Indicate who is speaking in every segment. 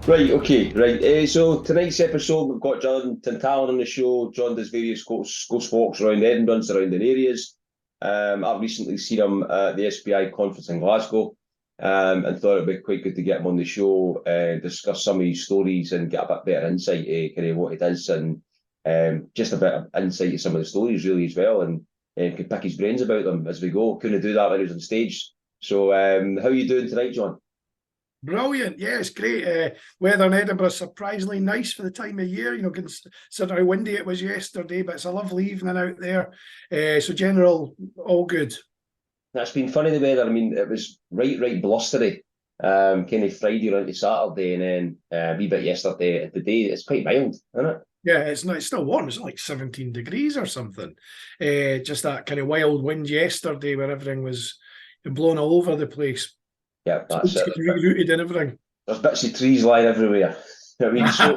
Speaker 1: Right, okay, right. So tonight's episode, we've got John Tantalon on the show. John does various ghost walks around Edinburgh and surrounding areas. I've recently seen him at the SPI conference in Glasgow, and thought it'd be quite good to get him on the show, discuss some of his stories and get a bit better insight kind of what he does, and just a bit of insight to some of the stories really as well, and could pick his brains about them as we go. Couldn't do that when he was on stage. So how are you doing tonight, John?
Speaker 2: Brilliant. Yeah, it's great. Weather in Edinburgh is surprisingly nice for the time of year, considering how windy it was yesterday, but it's a lovely evening out there. So general, all good.
Speaker 1: That's been funny, the weather. I mean, it was right blustery, kind of Friday around to Saturday, and then a wee bit yesterday. Today, it's quite mild, isn't it?
Speaker 2: Yeah, it's still warm. It's like 17 degrees or something. Just that kind of wild wind yesterday where everything was blown all over the place.
Speaker 1: Yeah, that's it.
Speaker 2: Rooted and everything.
Speaker 1: There's bits of trees lying everywhere. I mean, so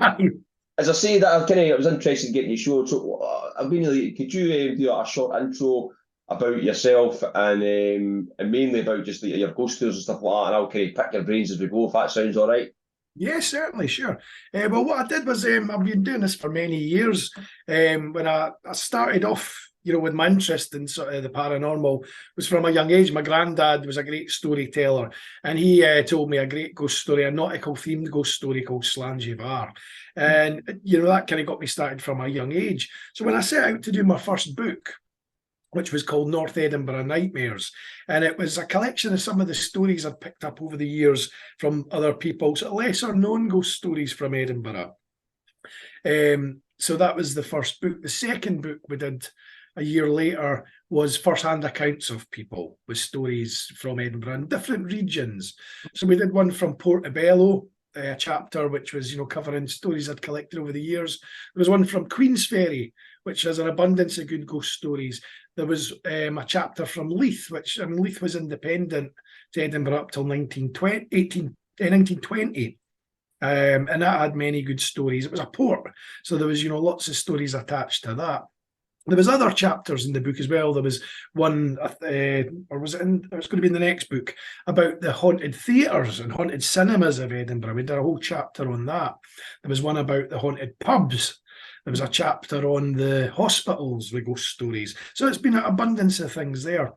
Speaker 1: as I say that, I was interested in getting you show. So I've been really. Could you do a short intro about yourself and mainly about just your ghost tours and stuff like that, and I'll kind of pick your brains as we go, if that sounds all right.
Speaker 2: Yeah, certainly, sure. Well, what I did was I've been doing this for many years. When I started off, with my interest in sort of the paranormal was from a young age. My granddad was a great storyteller, and he told me a great ghost story, a nautical themed ghost story called Slangy Bar. And, that kind of got me started from a young age. So when I set out to do my first book, which was called North of Edinburgh Nightmares. And it was a collection of some of the stories I'd picked up over the years from other people, so lesser known ghost stories from Edinburgh. So that was the first book. The second book we did a year later was first-hand accounts of people with stories from Edinburgh in different regions. So we did one from Portobello, a chapter which was, covering stories I'd collected over the years. There was one from Queensferry, which has an abundance of good ghost stories. There was a chapter from Leith, which, Leith was independent to Edinburgh up till 1920. And that had many good stories. It was a port, so there was, lots of stories attached to that. There was other chapters in the book as well. There was one, or was it in, it was going to be in the next book, about the haunted theatres and haunted cinemas of Edinburgh. We did a whole chapter on that. There was one about the haunted pubs. There was a chapter on the hospitals with ghost stories. So it's been an abundance of things there.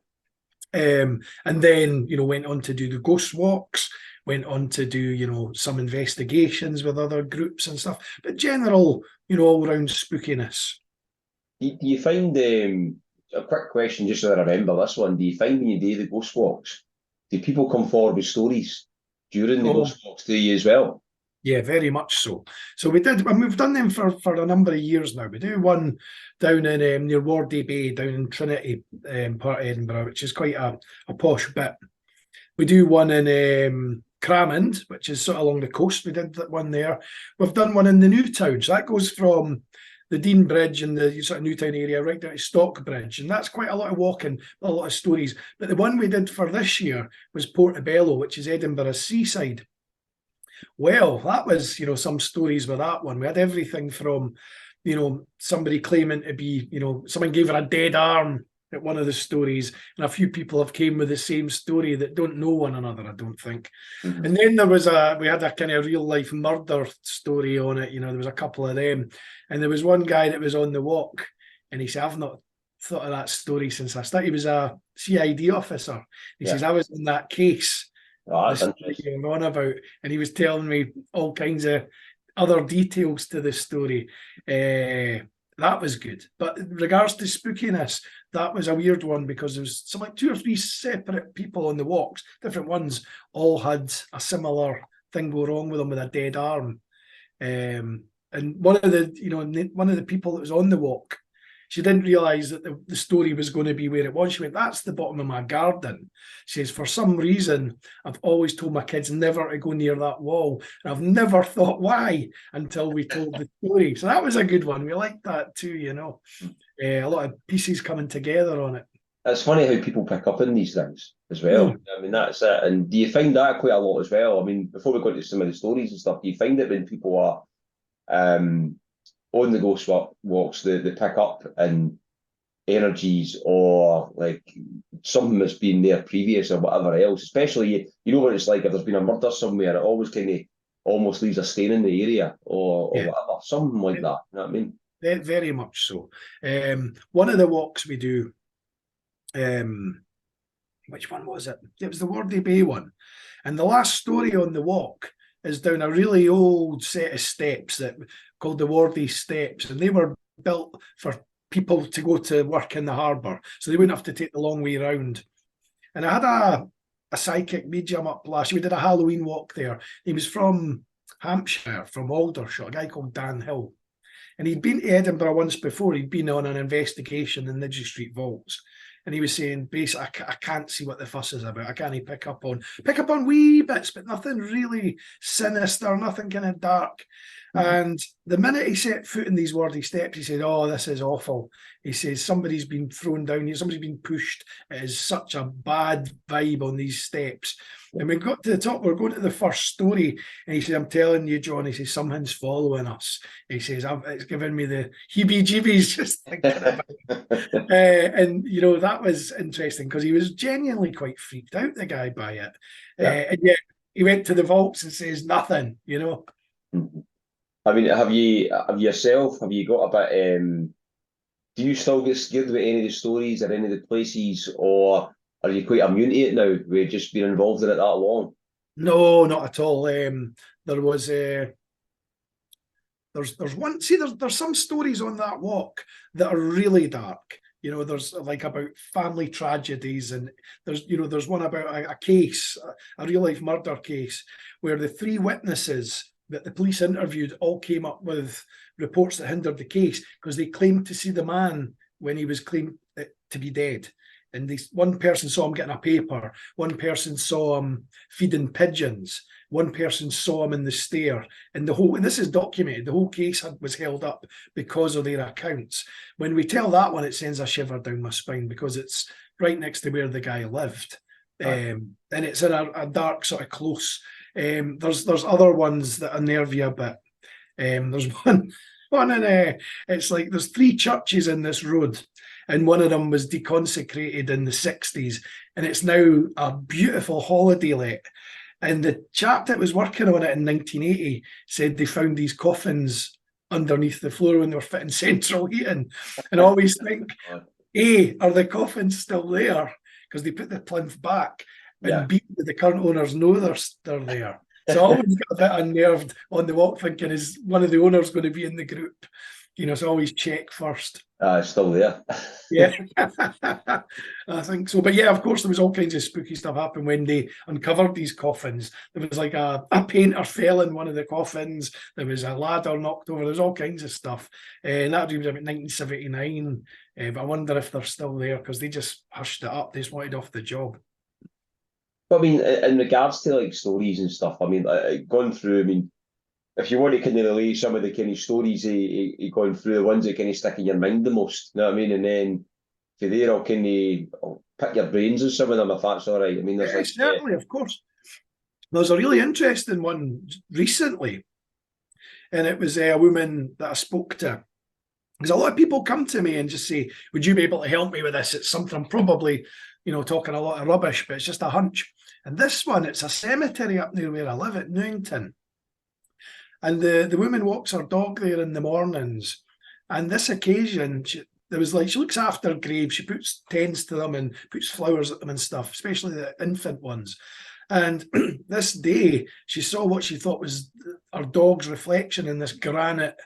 Speaker 2: And then, went on to do the ghost walks, went on to do, some investigations with other groups and stuff. But general, all-round spookiness.
Speaker 1: Do you find, a quick question just so I remember this one, do you find when you do the ghost walks, do people come forward with stories during the ghost walks to you as well?
Speaker 2: Yeah, very much so. So we did, and we've done them for a number of years now. We do one down in near Wardy Bay, down in Trinity, part of Edinburgh, which is quite a posh bit. We do one in Cramond, which is sort of along the coast. We did that one there. We've done one in the New Town. So that goes from the Dean Bridge in the sort of Newtown area right down to Stockbridge, and that's quite a lot of walking, a lot of stories. But the one we did for this year was Portobello, which is Edinburgh's seaside. Well, that was, some stories with that one. We had everything from, somebody claiming to be, someone gave her a dead arm at one of the stories, and a few people have came with the same story that don't know one another, I don't think. Mm-hmm. And then we had a kind of real life murder story on it. There was a couple of them, and there was one guy that was on the walk, and he said, "I've not thought of that story since I started." He was a CID officer. He says, "I was in that case."
Speaker 1: Oh, that's interesting.
Speaker 2: On about, and he was telling me all kinds of other details to the story. That was good. But in regards to spookiness, that was a weird one because there was some like 2 or 3 separate people on the walks, different ones, all had a similar thing go wrong with them with a dead arm. And one of the people that was on the walk, she didn't realise that the story was going to be where it was. She went, "That's the bottom of my garden." She says, "For some reason, I've always told my kids never to go near that wall. And I've never thought why until we told the story." So that was a good one. We liked that too, a lot of pieces coming together on it.
Speaker 1: It's funny how people pick up on these things as well. I mean, that's it. And do you find that quite a lot as well? I mean, before we go into some of the stories and stuff, do you find it when people are on the ghost walks, they pick up and energies or like something that's been there previous or whatever else, especially you know what it's like if there's been a murder somewhere, it always kind of almost leaves a stain in the area or whatever, something like that. You know what I mean?
Speaker 2: Very much so. One of the walks we do, which one was it? It was the Wardy Bay one. And the last story on the walk is down a really old set of steps that called the Wardy Steps, and they were built for people to go to work in the harbour, so they wouldn't have to take the long way round. And I had a psychic medium up last year. We did a Halloween walk there. He was from Hampshire, from Aldershot, a guy called Dan Hill. And he'd been to Edinburgh once before. He'd been on an investigation in Niddry Street vaults. And he was saying, basically, I can't see what the fuss is about. I can't pick up on wee bits, but nothing really sinister, nothing kind of dark. And the minute he set foot in these Wardy Steps, he said, "Oh, this is awful." He says, "Somebody's been thrown down here, somebody's been pushed. It is such a bad vibe on these steps." And we got to the top, we're going to the first story, and he said, "I'm telling you, John," he says, "something's following us." He says, "It's giving me the heebie-jeebies just thinking about it." And, that was interesting because he was genuinely quite freaked out, the guy, by it. And yet he went to the vaults and says nothing,
Speaker 1: I mean, have you got a bit, do you still get scared about any of the stories or any of the places, or are you quite immune to it now with just being involved in it that long?
Speaker 2: No, not at all. There was there's one, see, there's some stories on that walk that are really dark. There's like about family tragedies, and there's one about a case, a real life murder case, where the 3 witnesses that the police interviewed all came up with reports that hindered the case because they claimed to see the man when he was claimed to be dead. And one person saw him getting a paper, one person saw him feeding pigeons, one person saw him in the stair, and this is documented, the whole case was held up because of their accounts. When we tell that one, it sends a shiver down my spine because it's right next to where the guy lived. And it's in a dark sort of close. There's other ones that unnerve you a bit. There's one in it's like there's 3 churches in this road, and one of them was deconsecrated in the 60s, and it's now a beautiful holiday let. And the chap that was working on it in 1980 said they found these coffins underneath the floor when they were fitting central heating. And I always think, A, are the coffins still there? Because they put the plinth back. And B, the current owners know they're there. So I always get a bit unnerved on the walk thinking, is one of the owners going to be in the group? So always check first.
Speaker 1: It's still there.
Speaker 2: Yeah, I think so. But yeah, of course, there was all kinds of spooky stuff happened when they uncovered these coffins. There was like a painter fell in one of the coffins. There was a ladder knocked over. There's all kinds of stuff. And that was about 1979. But I wonder if they're still there because they just hushed it up. They just wanted off the job.
Speaker 1: But I mean, in regards to like stories and stuff, I mean, going through, I mean, if you want to kind of relay some of the kind of stories going through, the ones that kind of stick in your mind the most, you know what I mean? And then for there, I'll pick your brains on some of them if that's all right. I mean, there's
Speaker 2: certainly, of course. There's a really interesting one recently, and it was a woman that I spoke to. Because a lot of people come to me and just say, "Would you be able to help me with this?" It's something I'm probably, talking a lot of rubbish, but it's just a hunch. And this one, it's a cemetery up near where I live at Newington. And the woman walks her dog there in the mornings. And this occasion, she looks after graves. She puts tents to them and puts flowers at them and stuff, especially the infant ones. And this day, she saw what she thought was her dog's reflection in this granite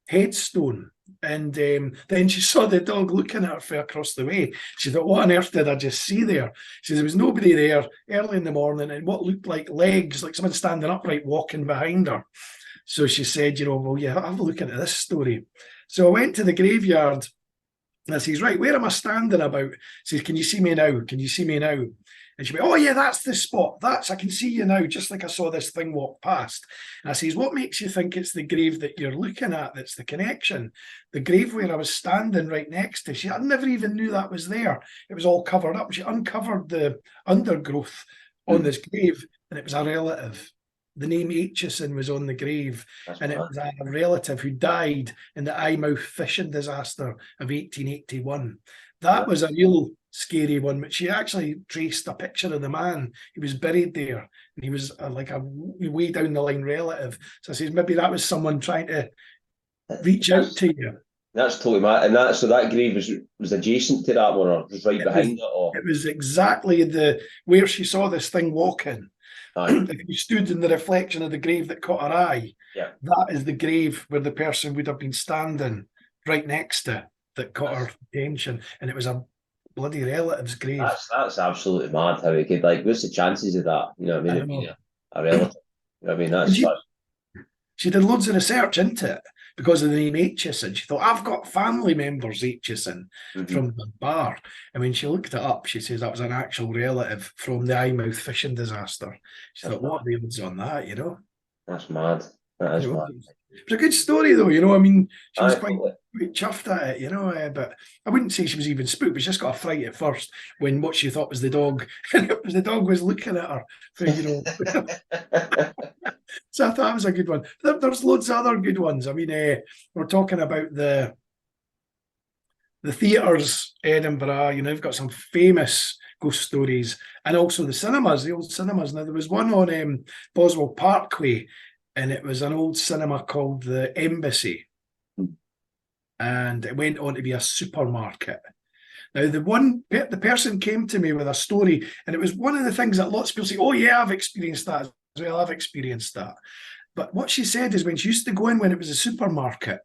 Speaker 2: headstone. And then she saw the dog looking at her from across the way. She thought, what on earth did I just see there? She says, there was nobody there early in the morning, and what looked like legs, like someone standing upright walking behind her. So she said, well, yeah, have a look into this story. So I went to the graveyard, and I says, right, where am I standing about? She says, can you see me now? Can you see me now? And she went, oh yeah, that's the spot. I can see you now, just like I saw this thing walk past. And I says, what makes you think it's the grave that you're looking at that's the connection? The grave where I was standing right next to, I never even knew that was there. It was all covered up. She uncovered the undergrowth on this grave, and it was a relative. The name Aitchison was on the grave, and it was a relative who died in the Eyemouth fishing disaster of 1881. That was a real scary one, but she actually traced a picture of the man. He was buried there, and he was like a way down the line relative. So I says, maybe that was someone trying to reach out to you.
Speaker 1: That's totally mad. And so that grave was adjacent to that one, or was right behind it? Or
Speaker 2: it was exactly where she saw this thing walking. If you stood in the reflection of the grave that caught her eye, that is the grave where the person would have been standing right next to that caught her attention, and it was a bloody relative's grave.
Speaker 1: That's absolutely mad how it could, like, what's the chances of that? You know what I mean? A relative. You know what I mean? That's
Speaker 2: she did loads of research into it because of the name Aitchison. She thought, I've got family members Aitchison from the bar. And when she looked it up, she says that was an actual relative from the Eyemouth fishing disaster. She thought, what are the odds on that,
Speaker 1: That's mad. That is mad.
Speaker 2: It's a good story, though, I mean, she was quite chuffed at it, but I wouldn't say she was even spooked, but she just got a fright at first when what she thought was the dog, and it was the dog was looking at her, So I thought that was a good one. There's loads of other good ones. I mean, we're talking about the theatres, Edinburgh, they've got some famous ghost stories, and also the old cinemas. Now, there was one on Boswell Parkway, and it was an old cinema called the Embassy, and it went on to be a supermarket. Now, the person came to me with a story, and it was one of the things that lots of people say, oh yeah, I've experienced that as well, I've experienced that. But what she said is when she used to go in when it was a supermarket,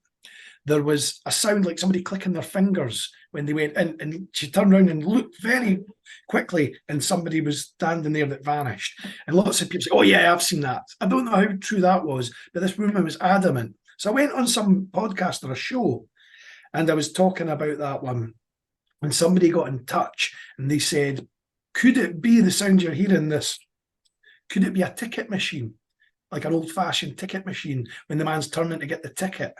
Speaker 2: there was a sound like somebody clicking their fingers when they went in, and she turned around and looked very quickly, and somebody was standing there that vanished. And lots of people say, oh yeah, I've seen that. I don't know how true that was, but this woman was adamant. So I went on some podcast or a show, and I was talking about that one, and somebody got in touch, and they said, could it be the sound you're hearing this? Could it be a ticket machine, like an old-fashioned ticket machine when the man's turning to get the ticket?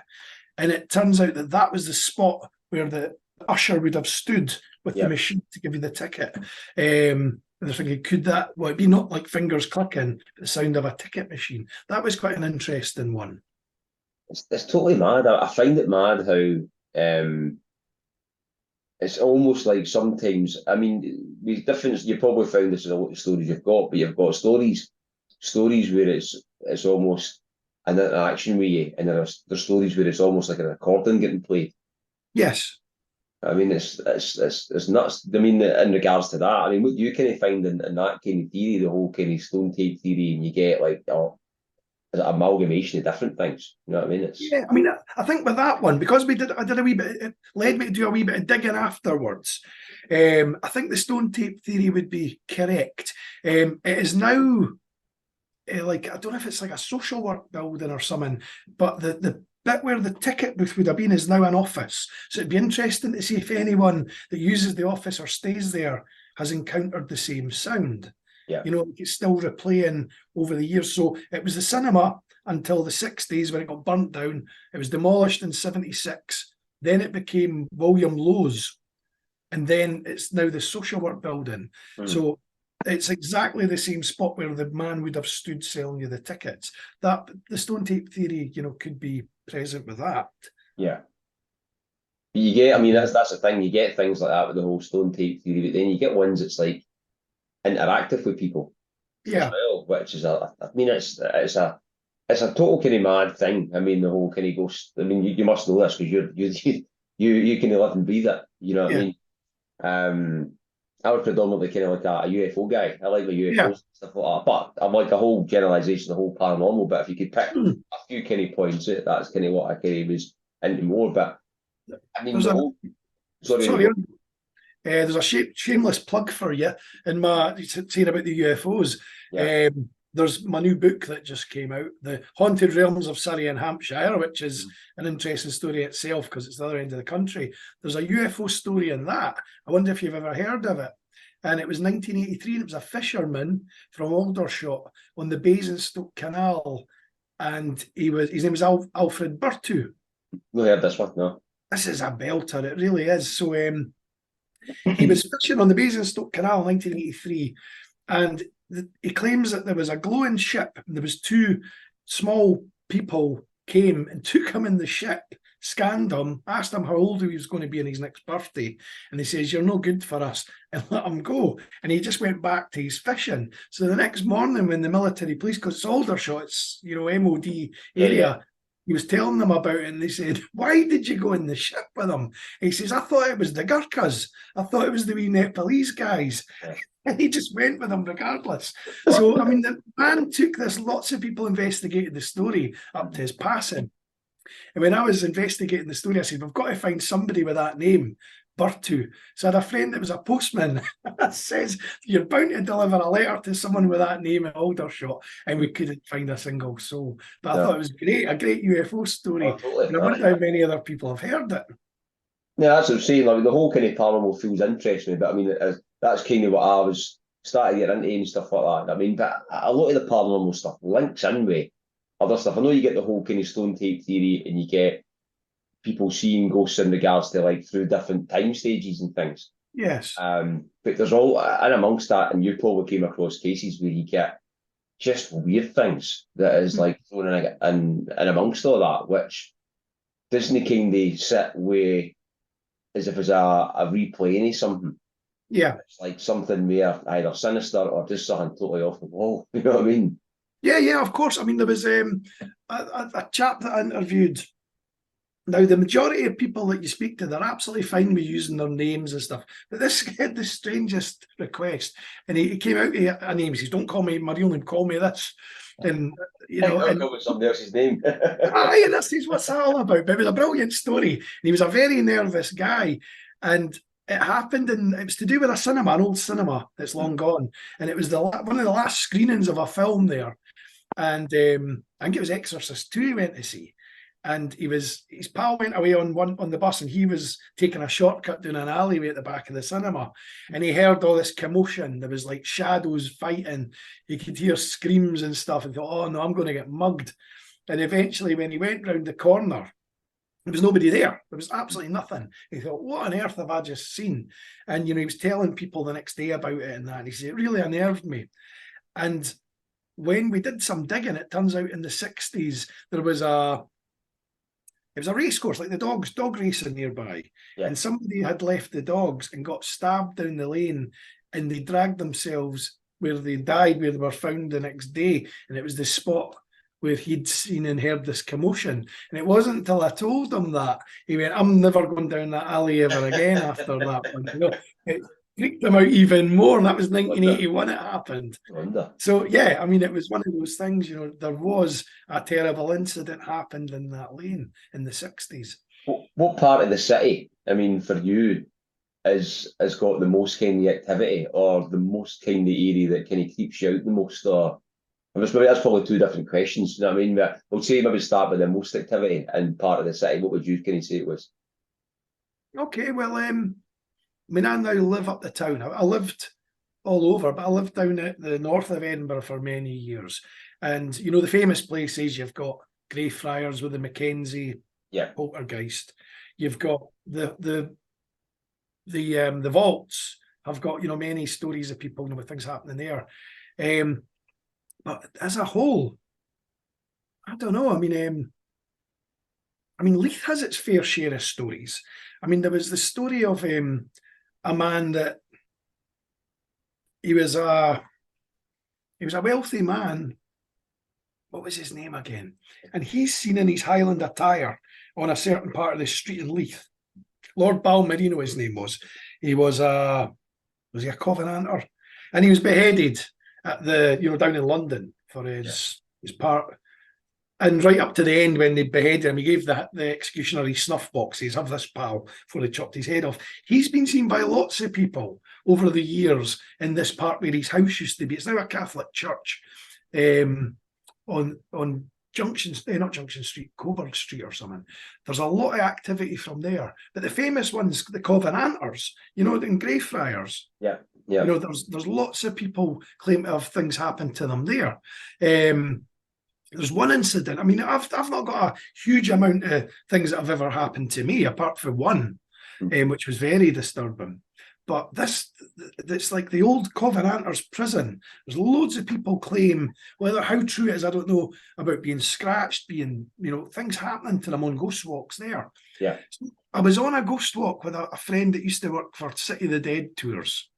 Speaker 2: And it turns out that was the spot where the usher would have stood with the machine to give you the ticket. And they're thinking, could that, well, it'd be not like fingers clicking, but the sound of a ticket machine. That was quite an interesting one.
Speaker 1: It's totally mad. I find it mad how it's almost like sometimes, I mean, the difference, you probably found this in a lot of stories you've got, but you've got stories where it's almost an interaction with you, and there's stories where it's almost like a recording getting played.
Speaker 2: Yes.
Speaker 1: I mean, it's nuts. I mean, in regards to that, I mean, what do you kind of find in that kind of theory, the whole kind of stone tape theory, and you get like an amalgamation of different things? You know what I mean?
Speaker 2: I mean, I think with that one, because I did a wee bit, it led me to do a wee bit of digging afterwards. I think the stone tape theory would be correct. It is now like, I don't know if it's like a social work building or something, but the bit where the ticket booth would have been is now an office. So it'd be interesting to see if anyone that uses the office or stays there has encountered the same sound.
Speaker 1: Yeah.
Speaker 2: It's still replaying over the years. So it was the cinema until the 60s when it got burnt down. It was demolished in 76. Then it became William Lowe's. And then it's now the social work building. So it's exactly the same spot where the man would have stood selling you the tickets. That the stone tape theory, could be present with that.
Speaker 1: Yeah. You get, I mean, that's the thing. You get things like that with the whole stone tape theory, but then you get ones that's like interactive with people.
Speaker 2: Yeah.
Speaker 1: As well, which is it's a total kind of mad thing. I mean, the whole kind of ghost. I mean, you must know this because you kind of live and breathe it. You know what I mean? I was predominantly kind of like a UFO guy. I like the UFOs
Speaker 2: Yeah.
Speaker 1: and stuff like that. But I'm like a whole generalisation, the whole paranormal. But if you could pick
Speaker 2: Hmm.
Speaker 1: a few kind of points, that's kind of what I kind of was into more. But I mean,
Speaker 2: There's
Speaker 1: the
Speaker 2: a
Speaker 1: whole sorry,
Speaker 2: sorry. There's a shameless plug for you in my saying about the UFOs.
Speaker 1: yeah,
Speaker 2: There's my new book that just came out, The Haunted Realms of Surrey and Hampshire, which is an interesting story itself because it's the other end of the country. There's a UFO story in that. I wonder if you've ever heard of it. And it was 1983, and it was a fisherman from Aldershot on the Basingstoke Canal. And his name was Alfred Burtu.
Speaker 1: no heard this one. No,
Speaker 2: This is a belter, it really is. So he was fishing on the Basingstoke Canal in 1983, and he claims that there was a glowing ship, and there was two small people came and took him in the ship, scanned him, asked him how old he was going to be on his next birthday, and he says, "You're no good for us," and let him go. And he just went back to his fishing. So the next morning, when the military police, because it's Aldershot, it's MOD
Speaker 1: yeah, yeah.
Speaker 2: area, he was telling them about it, and they said, "Why did you go in the ship with him?" He says, "I thought it was the Gurkhas. I thought it was the wee Nepalese guys." And he just went with them regardless. So, I mean, the man took this, lots of people investigated the story up to his passing. And when I was investigating the story, I said, we've got to find somebody with that name, Burtu. So I had a friend that was a postman that says, you're bound to deliver a letter to someone with that name in Aldershot. And we couldn't find a single soul. But I thought it was great, a great UFO story.
Speaker 1: Oh, totally.
Speaker 2: And I wonder how many other people have heard it.
Speaker 1: Yeah, that's what I'm saying. Like the whole kind of paranormal feels interesting me, but I mean, that's kind of what I was starting to get into and stuff like that. I mean, but a lot of the paranormal stuff links in with other stuff. I know you get the whole kind of stone tape theory, and you get people seeing ghosts in regards to like through different time stages and things.
Speaker 2: Yes.
Speaker 1: But there's all in amongst that, and you probably came across cases where you get just weird things that is like thrown in amongst all that, which doesn't kind of sit with as if it's a replay of something.
Speaker 2: Yeah.
Speaker 1: It's like something where either sinister or just something totally off the wall. You know what I mean?
Speaker 2: Yeah, of course. I mean, there was a chap that I interviewed. Now, the majority of people that you speak to, they're absolutely fine with using their names and stuff. But this had the strangest request. And he came out with a name. He says, don't call me my real name, call me this. And,
Speaker 1: I'll go with somebody else's name.
Speaker 2: aye, this is what's that all about. But it was a brilliant story. And he was a very nervous guy. And it happened, and it was to do with a cinema, an old cinema that's long gone. And it was one of the last screenings of a film there. And I think it was Exorcist 2 he went to see. And his pal went away on the bus, and he was taking a shortcut down an alleyway at the back of the cinema, and he heard all this commotion. There was like shadows fighting. He could hear screams and stuff, and thought, "Oh no, I'm going to get mugged." And eventually, when he went round the corner, there was nobody there. There was absolutely nothing. He thought, "What on earth have I just seen?" And he was telling people the next day about it and that. And he said, "It really unnerved me." And when we did some digging, it turns out in the 60s there was a race course, like the dog racing nearby.
Speaker 1: Yeah.
Speaker 2: And somebody had left the dogs and got stabbed down the lane, and they dragged themselves where they died, where they were found the next day. And it was the spot where he'd seen and heard this commotion. And it wasn't until I told him that he went, "I'm never going down that alley ever again after that one." It freaked him out even more. And that was 1981 it happened.
Speaker 1: Wonder.
Speaker 2: So, yeah, I mean, it was one of those things, there was a terrible incident happened in that lane in the 60s.
Speaker 1: What part of the city, I mean, for you, has got the most kind of activity or the most kind of area that kind of keeps you out the most? Or maybe that's probably two different questions, you know what I mean? But we'll say maybe start with the most activity in part of the city. What would you kind of say it was?
Speaker 2: Okay, well, I mean, I now live up the town. I lived all over, but I lived down at the North of Edinburgh for many years. And, the famous places, you've got Greyfriars with the Mackenzie poltergeist. You've got the vaults have got, many stories of people, with things happening there. But as a whole, I don't know. I mean, Leith has its fair share of stories. I mean, there was the story of a man that he was a wealthy man. What was his name again? And he's seen in his Highland attire on a certain part of the street in Leith. Lord Balmerino, his name was. He was a Was he a Covenanter? And he was beheaded at the, down in London for his part. And right up to the end, when they beheaded him, he gave the executioner his snuff boxes. Have this, pal, before they chopped his head off. He's been seen by lots of people over the years in this part where his house used to be. It's now a Catholic church on not Junction Street, Coburg Street or something. There's a lot of activity from there. But the famous ones, the Covenanters, the Greyfriars.
Speaker 1: Yeah, yeah.
Speaker 2: There's lots of people claim to have things happen to them there. There's one incident. I mean, I've not got a huge amount of things that have ever happened to me, apart from one, which was very disturbing. But it's like the old Covenanters prison. There's loads of people claim, whether how true it is, I don't know, about being scratched, being, things happening to them on ghost walks there.
Speaker 1: Yeah.
Speaker 2: So I was on a ghost walk with a friend that used to work for City of the Dead tours.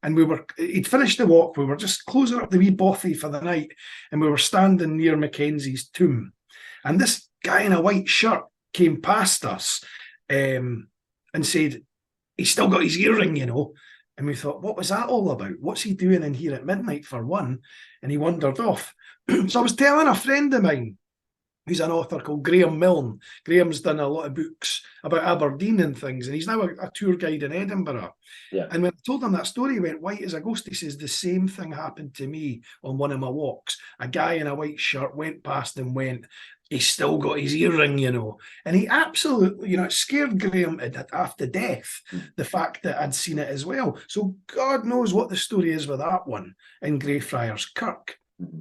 Speaker 2: And he'd finished the walk. We were just closing up the wee bothy for the night. And we were standing near Mackenzie's tomb. And this guy in a white shirt came past us and said, he's still got his earring, And we thought, what was that all about? What's he doing in here at midnight for one? And he wandered off. So I was telling a friend of mine, who's an author called Graham Milne. Graham's done a lot of books about Aberdeen and things, and he's now a tour guide in Edinburgh.
Speaker 1: Yeah.
Speaker 2: And when I told him that story, he went white as a ghost. He says, the same thing happened to me on one of my walks. A guy in a white shirt went past and went, he's still got his earring, And he absolutely, it scared Graham after death, the fact that I'd seen it as well. So God knows what the story is with that one in Greyfriars Kirk.
Speaker 1: Mm-hmm.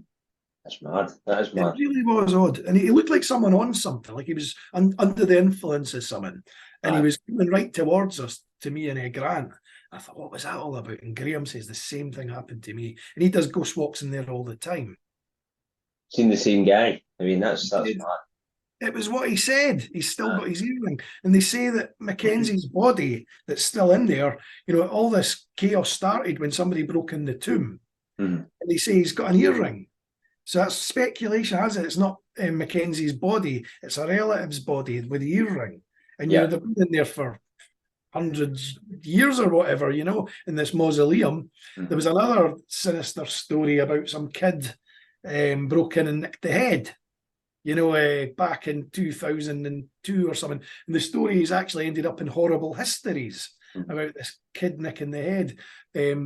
Speaker 1: That's mad. That is mad.
Speaker 2: It really was odd. And he looked like someone on something, like he was under the influence of something. And he was coming right towards us, to me and Grant. I thought, what was that all about? And Graham says the same thing happened to me. And he does ghost walks in there all the time.
Speaker 1: Seen the same guy. I mean, that's mad.
Speaker 2: It was what he said. He's still got his earring. And they say that Mackenzie's body that's still in there, all this chaos started when somebody broke in the tomb.
Speaker 1: Mm-hmm.
Speaker 2: And they say he's got an earring. So that's speculation, has it? It's not Mackenzie's body, it's a relative's body with the earring. And they've been in there for hundreds of years or whatever, in this mausoleum. Mm-hmm. There was another sinister story about some kid broke in and nicked the head, back in 2002 or something. And the story has actually ended up in horrible histories about this kid nicking the head.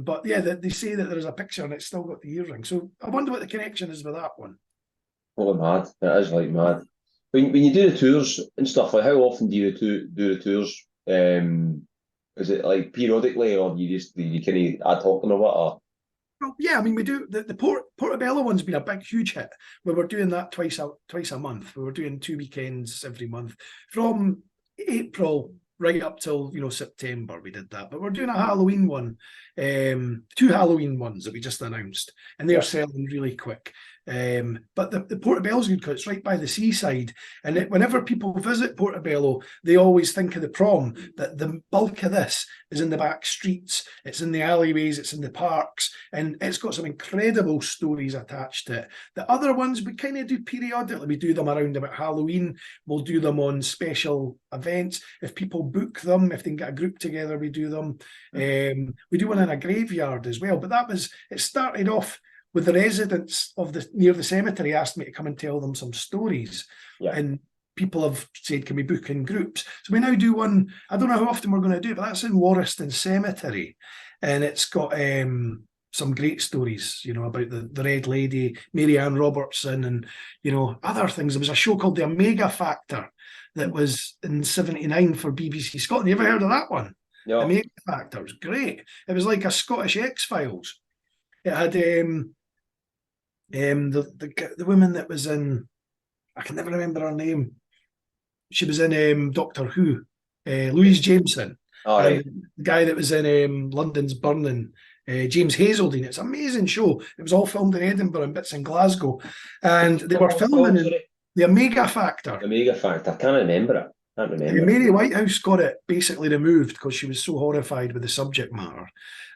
Speaker 2: But yeah, they say that there's a picture and it's still got the earring. So I wonder what the connection is with that one.
Speaker 1: Oh, mad. That is like mad. When you do the tours and stuff, like how often do you do the tours? Is it like periodically, or do you kind of ad hoc them or what? Or?
Speaker 2: Well, yeah, I mean, we do the Portobello one's been a big, huge hit. We were doing that twice a month. We were doing 2 weekends every month from April right up till September. We did that, but we're doing a Halloween one, 2 Halloween ones that we just announced, and they're selling really quick. But the Portobello's good because it's right by the seaside, and whenever people visit Portobello, they always think of the prom, that the bulk of this is in the back streets, it's in the alleyways, it's in the parks, and it's got some incredible stories attached to it. The other ones we kind of do periodically. We do them around about Halloween. We'll do them on special events. If people book them, if they can get a group together, we do them. We do one in a graveyard as well, but it started off with the residents near the cemetery asked me to come and tell them some stories. Yeah. And people have said, can we book in groups? So we now do one, I don't know how often we're going to do it, but that's in Warriston Cemetery. And it's got some great stories, about the Red Lady, Mary Ann Robertson, and, other things. There was a show called The Omega Factor that was in 1979 for BBC Scotland. You ever heard of that one?
Speaker 1: No.
Speaker 2: Omega Factor was great. It was like a Scottish X-Files. It had the woman that was in, I can never remember her name. She was in Doctor Who, Louise Jameson.
Speaker 1: Oh, right.
Speaker 2: The guy that was in London's Burning, James Hazeldine. It's an amazing show. It was all filmed in Edinburgh and bits in Glasgow, and they were filming in the Omega Factor.
Speaker 1: Omega Factor. I can't remember it.
Speaker 2: Mary Whitehouse got it basically removed because she was so horrified with the subject matter.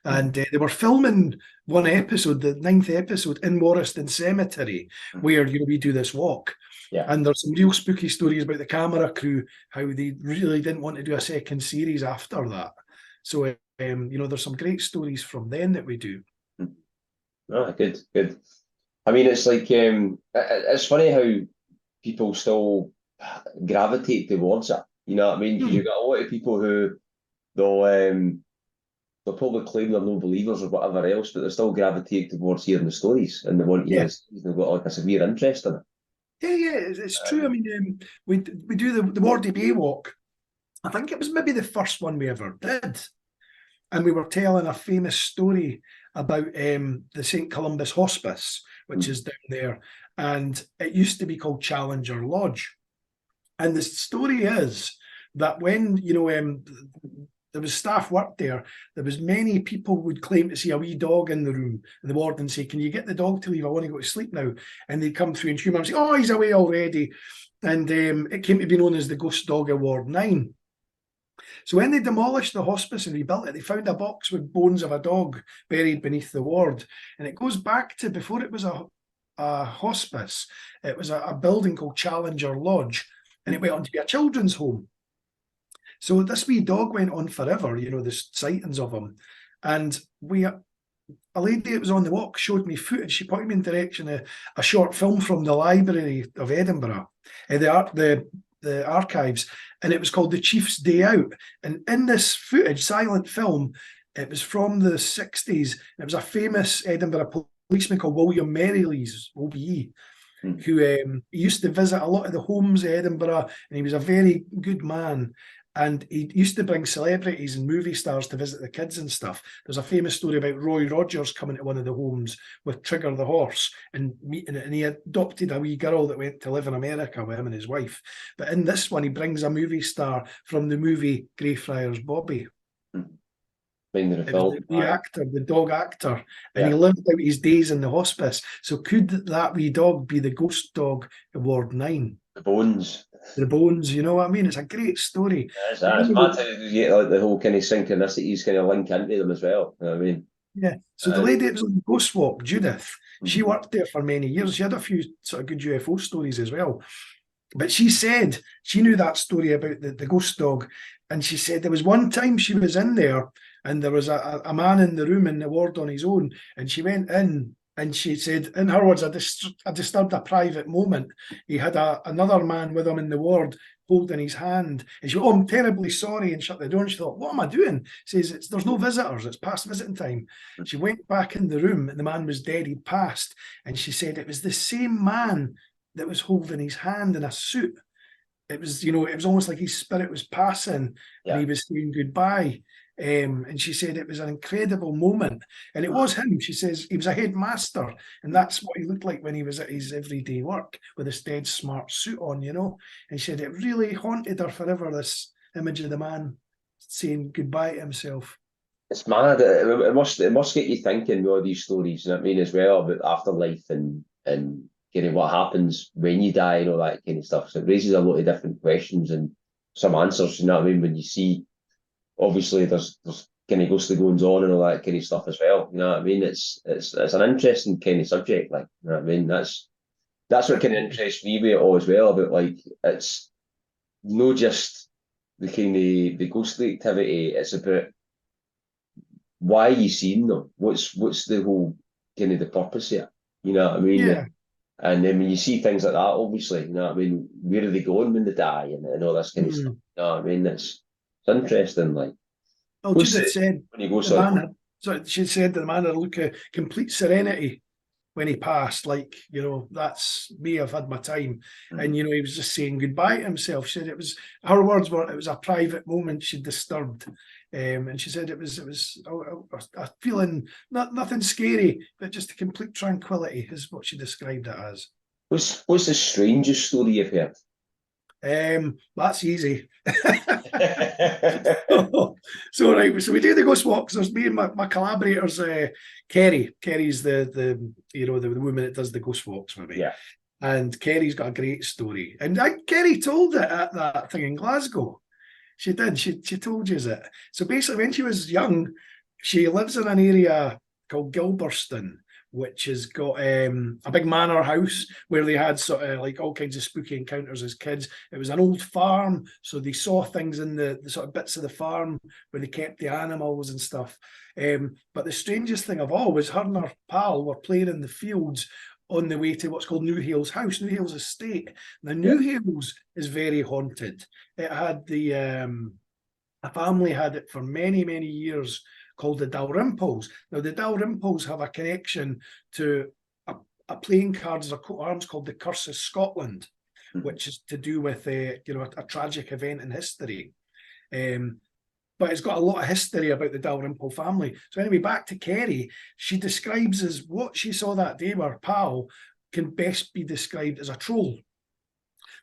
Speaker 2: And they were filming one episode, the 9th episode, in Warriston Cemetery, where we do this walk.
Speaker 1: Yeah.
Speaker 2: And there's some real spooky stories about the camera crew, how they really didn't want to do a second series after that. So there's some great stories from them that we do.
Speaker 1: Oh, good, good. I mean, it's like it's funny how people still gravitate towards it. You know what I mean? Because you've got a lot of people who they'll probably claim they're no believers or whatever else, but they still gravitate towards hearing the stories and they want to hear
Speaker 2: Yeah.
Speaker 1: the stories. They've got like a severe interest in it.
Speaker 2: Yeah, it's true. I mean, we do the Wardy Bay walk. I think it was maybe the first one we ever did. And we were telling a famous story about the St. Columba's Hospice, which is down there. And it used to be called Challenger Lodge. And the story is that when, there was staff worked there, there was many people would claim to see a wee dog in the room. And the warden say, can you get the dog to leave? I want to go to sleep now. And they'd come through and humour and say, oh, he's away already. And it came to be known as the Ghost Dog of Ward 9. So when they demolished the hospice and rebuilt it, they found a box with bones of a dog buried beneath the ward. And it goes back to before it was a hospice. It was a building called Challenger Lodge, and it went on to be a children's home. So this wee dog went on forever, the sightings of him. And a lady that was on the walk showed me footage. She pointed me in the direction of a short film from the Library of Edinburgh, the archives, and it was called The Chief's Day Out. And in this footage, silent film, it was from the 60s. It was a famous Edinburgh policeman called William Merrilees, OBE, who used to visit a lot of the homes in Edinburgh, and he was a very good man. And he used to bring celebrities and movie stars to visit the kids and stuff. There's a famous story about Roy Rogers coming to one of the homes with Trigger the horse and meeting it, and he adopted a wee girl that went to live in America with him and his wife. But in this one, he brings a movie star from the movie Greyfriars Bobby. The actor, the dog actor, and he lived out his days in the hospice. So could that wee dog be the ghost dog of Ward 9?
Speaker 1: The bones.
Speaker 2: The bones, you know what I mean? It's a great story.
Speaker 1: It's mad to get like the whole kind of synchronicities kind of link into them as well. You know what I mean?
Speaker 2: Yeah. So the lady that was on the Ghost Walk, Judith, she worked there for many years. She had a few sort of good UFO stories as well. But she said she knew that story about the ghost dog. And she said there was one time she was in there and there was a man in the room in the ward on his own. And she went in and she said, in her words, I disturbed a private moment. He had another man with him in the ward holding his hand. And she went, oh, I'm terribly sorry, and shut the door. And she thought, what am I doing? She says, there's no visitors. It's past visiting time. She went back in the room and the man was dead. He'd passed. And she said it was the same man that was holding his hand in a suit. It was, it was almost like his spirit was passing and he was saying goodbye. And she said it was an incredible moment. And it was him. She says he was a headmaster, and that's what he looked like when he was at his everyday work with this dead smart suit on, And she said it really haunted her forever, this image of the man saying goodbye to himself.
Speaker 1: It's mad. It must get you thinking with all these stories, you know what I mean, as well, about afterlife and kind of what happens when you die and all that kind of stuff. So it raises a lot of different questions and some answers, you know what I mean, when you see obviously there's kind of ghostly goings on and all that kind of stuff as well. You know what I mean? It's an interesting kind of subject, like, you know what I mean? That's what kind of interests me with it all as well, about like it's not just the kind of the ghostly activity, it's about why are you seeing them? What's the whole kind of the purpose of it? You know what I mean?
Speaker 2: Yeah.
Speaker 1: And then when you see things like that, obviously, you know what I mean, where are they going when they die and all this kind of stuff. You know what I mean? It's interesting, like.
Speaker 2: Well, Judith said
Speaker 1: when you go,
Speaker 2: she said the man had a look of complete serenity when he passed. Like, that's me. I've had my time, and he was just saying goodbye to himself. She said her words were it was a private moment she disturbed, and she said it was a feeling nothing scary, but just a complete tranquility is what she described it as.
Speaker 1: What's the strangest story you've heard?
Speaker 2: That's easy. So we do the ghost walks. There's me and my collaborators, Kerry. Kerry's the woman that does the ghost walks for me.
Speaker 1: Yeah.
Speaker 2: And Kerry's got a great story. And Kerry told it at that thing in Glasgow. She did. She told you it. So basically, when she was young, she lives in an area called Gilberston, which has got a big manor house where they had sort of like all kinds of spooky encounters as kids. It was an old farm, so they saw things in the sort of bits of the farm where they kept the animals and stuff. But the strangest thing of all was her and her pal were playing in the fields on the way to what's called New Hales House, New Hales Estate. Now, New Hales is very haunted. It had a family had it for many, many years, called the Dalrymples. Now, the Dalrymples have a connection to a playing cards or coat of arms called the Curse of Scotland, which is to do with a tragic event in history. But it's got a lot of history about the Dalrymple family. So anyway, back to Kerry, she describes as what she saw that day with her pal can best be described as a troll.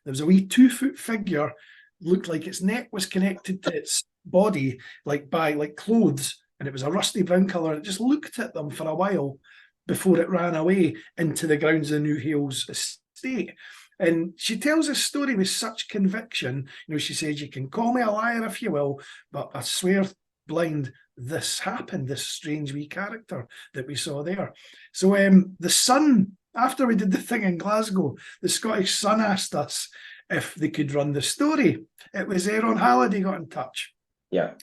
Speaker 2: There was a wee 2-foot figure, looked like its neck was connected to its body, like by clothes, and it was a rusty brown colour. It just looked at them for a while before it ran away into the grounds of New Hales Estate. And she tells this story with such conviction. She says, "You can call me a liar if you will, but I swear blind, this happened, this strange wee character that we saw there." So the Sun, after we did the thing in Glasgow, the Scottish Sun asked us if they could run the story. It was Aaron Halliday got in touch.
Speaker 1: Yeah.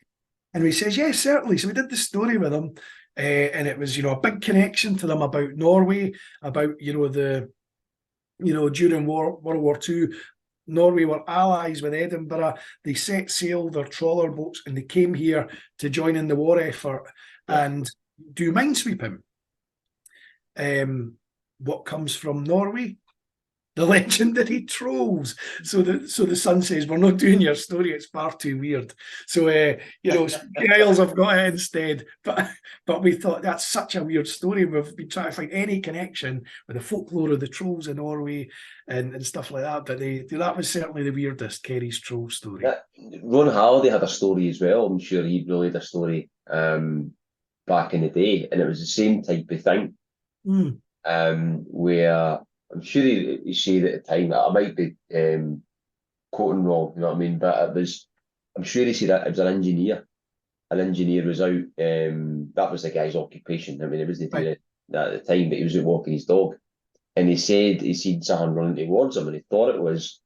Speaker 2: And we says, yes, certainly. So we did the story with them. And it was, a big connection to them about Norway, about, during World War II, Norway were allies with Edinburgh. They set sail their trawler boats and they came here to join in the war effort and do minesweeping. What comes from Norway? The legendary trolls. So the Sun says, we're not doing your story, it's far too weird. So Isles have got it instead. But we thought that's such a weird story. We've been trying to find any connection with the folklore of the trolls in Norway and stuff like that. But that was certainly the weirdest, Kerry's troll story.
Speaker 1: Yeah. Ron Halliday had a story as well. I'm sure he relayed a story back in the day, and it was the same type of thing. Where I'm sure he said at the time, I might be quoting wrong, you know what I mean? But I'm sure he said that it was an engineer. An engineer was out, that was the guy's occupation. I mean, it was the right. At the time, but he was out walking his dog. And he said he seen someone running towards him and he thought it was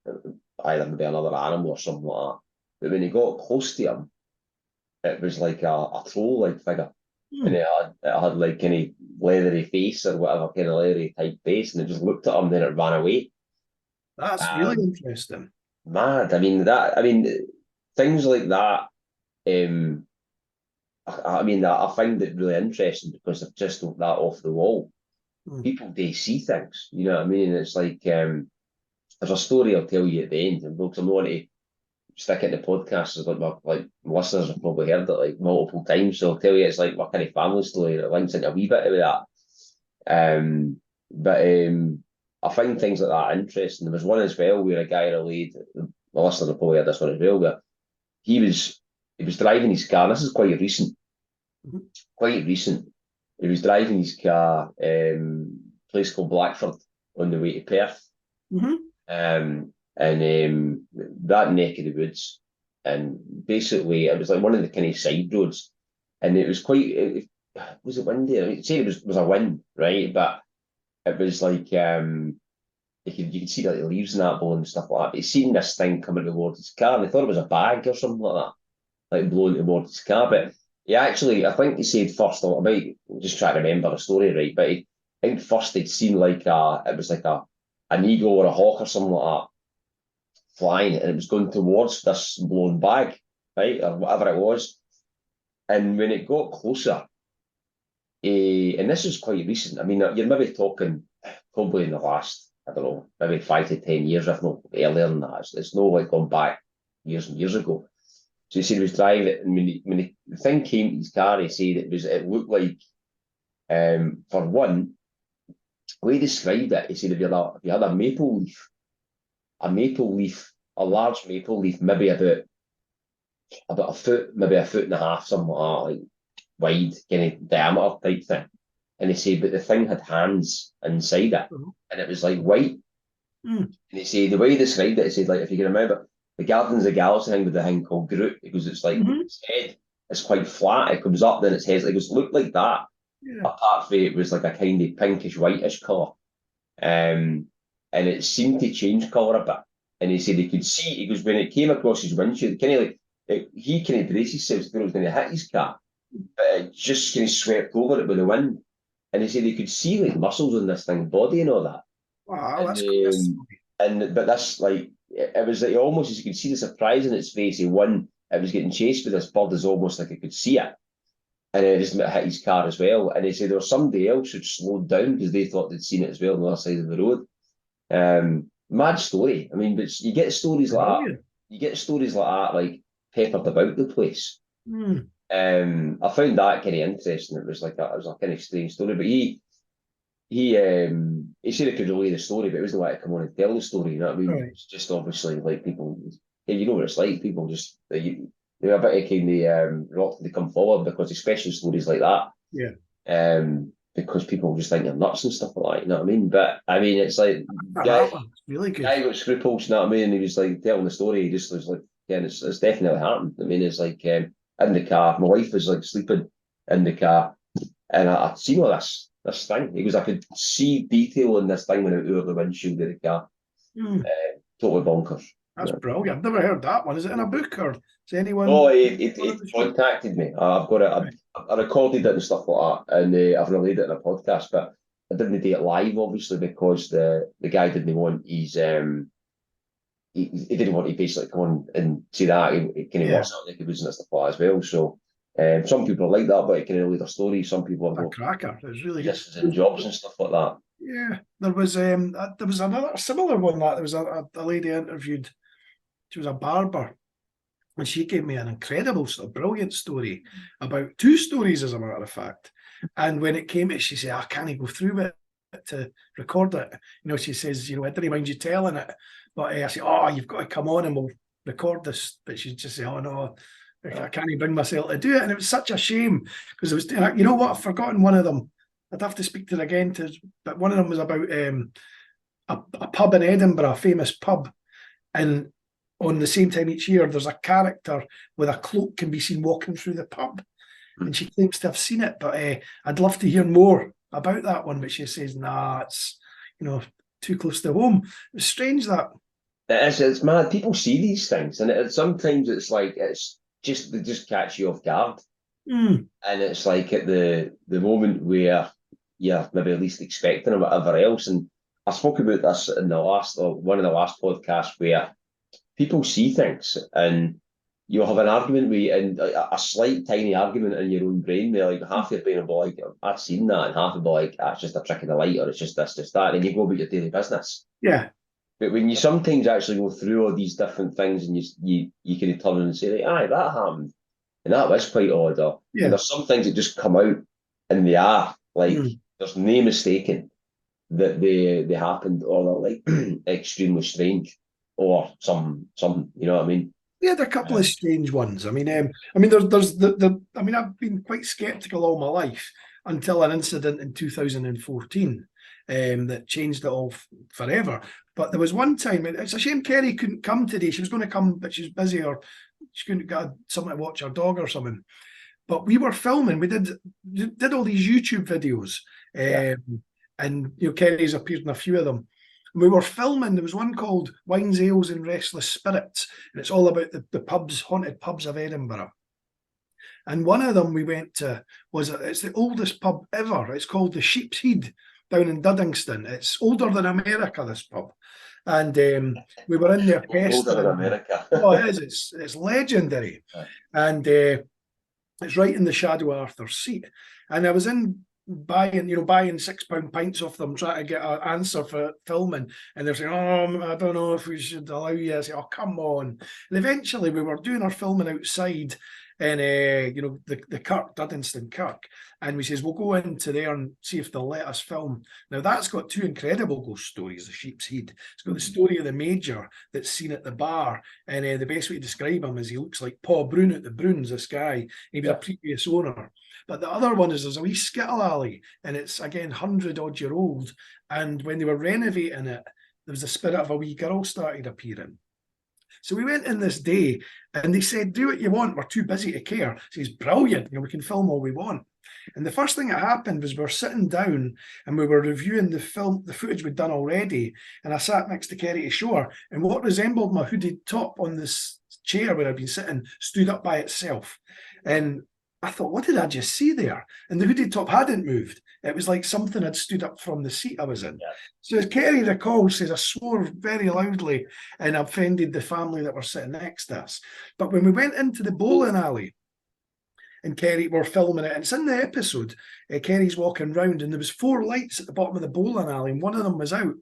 Speaker 1: either maybe another animal or something like that. But when he got close to him, it was like a troll-like figure. And it had like kind of leathery face or whatever, kind of leathery type face, and it just looked at him, then it ran away.
Speaker 2: That's really interesting.
Speaker 1: Mad. I mean, things like that. I find it really interesting because they're just that off the wall. People, they see things, you know what I mean? It's like there's a story I'll tell you at the end, and folks, I'm not going to stick it in the podcast, like listeners have probably heard it like multiple times, so I'll tell you it's like my kind of family story that links into a wee bit of that. But I find things like that interesting. There was one as well where a guy relayed, the listeners have probably heard this one as well, where he was driving his car. This is quite recent. He was driving his car, place called Blackford, on the way to Perth. And that neck of the woods, and basically it was like one of the kind of side roads, and it was quite. Was it windy? I'd say it was a wind, right? But it was like you could see like the leaves and that blowing and stuff like that. But he seen this thing coming towards his car, and he thought it was a bag or something like that, like blowing towards his car. But he actually, I think he said first, I might just try to remember the story right, but I think first he'd seen like it was like an eagle or a hawk or something like that flying, and it was going towards this blown bag, right, or whatever it was. And when it got closer, and this is quite recent, I mean, you're maybe talking probably in the last, I don't know, maybe 5 to 10 years, if not earlier than that. It's not like gone back years and years ago. So he said he was driving it, and when the thing came to his car, he said it looked like, for one, the way he described it, he said if you had a maple leaf, a large maple leaf, maybe about a foot, maybe a foot and a half, something like that, like wide, kind of diameter type thing. And he said, but the thing had hands inside it, and it was like white. And he said the way he described it, he said, like, if you can remember the Guardians of the Galaxy thing with the thing called Groot, because it's like its head is quite flat, it comes up, then its head, like, it looked like that.
Speaker 2: Yeah.
Speaker 1: apart from it was like a kind of pinkish whitish colour. And it seemed to change colour a bit. And he said he could see, he goes, when it came across his windshield, kind of like, he kind of braced himself to it was going to hit his car, but it just kind of swept over it with the wind. And he said he could see like muscles on this thing, body and all that.
Speaker 2: Wow,
Speaker 1: And
Speaker 2: that's cool.
Speaker 1: but this like it was like almost as you could see the surprise in its face. He won. It was getting chased with this bird, as almost like he could see it, and it just hit his car as well. And he said there was somebody else who'd slowed down because they thought they'd seen it as well on the other side of the road. Mad story. I mean, but you get stories like that.
Speaker 2: Brilliant.
Speaker 1: You get stories like that, like peppered about the place.
Speaker 2: Hmm.
Speaker 1: I found that kind of interesting. It was like it was a kind of strange story, but he said he could relay the story, but it wasn't like to come on and tell the story. You know what I mean?
Speaker 2: Right.
Speaker 1: It's just obviously like people. Yeah, you know what it's like. People just they're a bit of kind of reluctant to come forward because especially stories like that.
Speaker 2: Yeah.
Speaker 1: Because people just think you're nuts and stuff like that. You know what I mean? But I mean, it's like
Speaker 2: That one's really good.
Speaker 1: guy got scruples. You know what I mean? And he was like telling the story. He just was like, yeah, it's definitely happened. I mean, it's like in the car. My wife was like sleeping in the car, and I'd seen all this thing. He goes, I could see detail in this thing when it over the windshield of the car.
Speaker 2: Hmm.
Speaker 1: Totally bonkers.
Speaker 2: That's
Speaker 1: Yeah.
Speaker 2: brilliant. I've never heard that one. Is it in a book or is anyone?
Speaker 1: Oh, he contacted me. I've got it.
Speaker 2: Right.
Speaker 1: I recorded it and stuff like that, and I've relayed it in a podcast. But I didn't do it live, obviously, because the guy didn't want he didn't want to basically come on and see that. He kind of
Speaker 2: Yeah,
Speaker 1: wants something like he was and stuff like that as well. So some people like that, but it can relay their story. Some people
Speaker 2: it's
Speaker 1: have
Speaker 2: a
Speaker 1: got
Speaker 2: cracker. It's really good.
Speaker 1: positions and jobs and stuff like that.
Speaker 2: Yeah, there was another similar one that there was a lady interviewed. She was a barber, and she gave me an incredible, sort of brilliant story about two stories, as a matter of fact. And when it came to it, she said, I can't go through it to record it. You know, she says, I didn't mind you telling it. But I said, oh, you've got to come on and we'll record this. But she just said, oh, no, I can't bring myself to do it. And it was such a shame because it was, you know what, I've forgotten one of them. I'd have to speak to her again, but one of them was about a pub in Edinburgh, a famous pub. And on the same time each year, there's a character with a cloak can be seen walking through the pub. And she claims to have seen it, but I'd love to hear more about that one. But she says, nah, it's, too close to home. It's strange that.
Speaker 1: It's mad. People see these things, and sometimes it's like they just catch you off guard,
Speaker 2: Mm.
Speaker 1: and it's like at the moment where you're maybe at least expecting or whatever else. And I spoke about this in one of the last podcasts where people see things, and you'll have an argument with and a slight tiny argument in your own brain where like half your brain will be like, I've seen that, and half will be like, that's just a trick of the light, or it's just this, just that, and you go about your daily business.
Speaker 2: Yeah.
Speaker 1: But when you sometimes actually go through all these different things and you can turn and say, like, aye, that happened. And that was quite odd. And there's some things that just come out and they are like there's no mistaking that they happened or they're like extremely strange or some you know what I mean?
Speaker 2: We had a couple of strange ones. I mean, there's I mean, I've been quite skeptical all my life until an incident in 2014 that changed it all forever. But there was one time, it's a shame Kerry couldn't come today. She was going to come, but she's busy or she couldn't get something to watch her dog or something. But we were filming. We did all these YouTube videos, and Kerry's appeared in a few of them. And we were filming. There was one called Wines, Ales, and Restless Spirits, and it's all about the pubs, haunted pubs of Edinburgh. And one of them we went to it's the oldest pub ever. It's called the Sheep's Head down in Duddingston. It's older than America, this pub. And we were in there
Speaker 1: older than America.
Speaker 2: Oh, it is. It's legendary. And it's right in the shadow of Arthur's Seat. And I was in buying £6 pints off them, trying to get an answer for filming. And they're saying, oh, I don't know if we should allow you. I say, oh, come on. And eventually we were doing our filming outside in the Kirk, Duddingston Kirk. And we says, we'll go into there and see if they'll let us film. Now that's got two incredible ghost stories, the Sheep's Head. It's got the story of the Major that's seen at the bar. And the best way to describe him is he looks like Paul Broon at the Broons, this guy. He was a previous owner. But the other one is there's a wee skittle alley, and it's, again, 100-odd-year-old. And when they were renovating it, there was the spirit of a wee girl started appearing. So we went in this day, and they said, do what you want. We're too busy to care. She says, brilliant. We can film all we want. And the first thing that happened was we were sitting down and we were reviewing the footage we'd done already. And I sat next to Kerry to show her, and what resembled my hooded top on this chair where I'd been sitting stood up by itself. And I thought, what did I just see there? And the hooded top hadn't moved. It was like something had stood up from the seat I was in.
Speaker 1: Yeah.
Speaker 2: So as Kerry recalls, says I swore very loudly and offended the family that were sitting next to us. But when we went into the bowling alley, and Kerry were filming it, and it's in the episode, Kerry's walking round and there was 4 lights at the bottom of the bowling alley and one of them was out.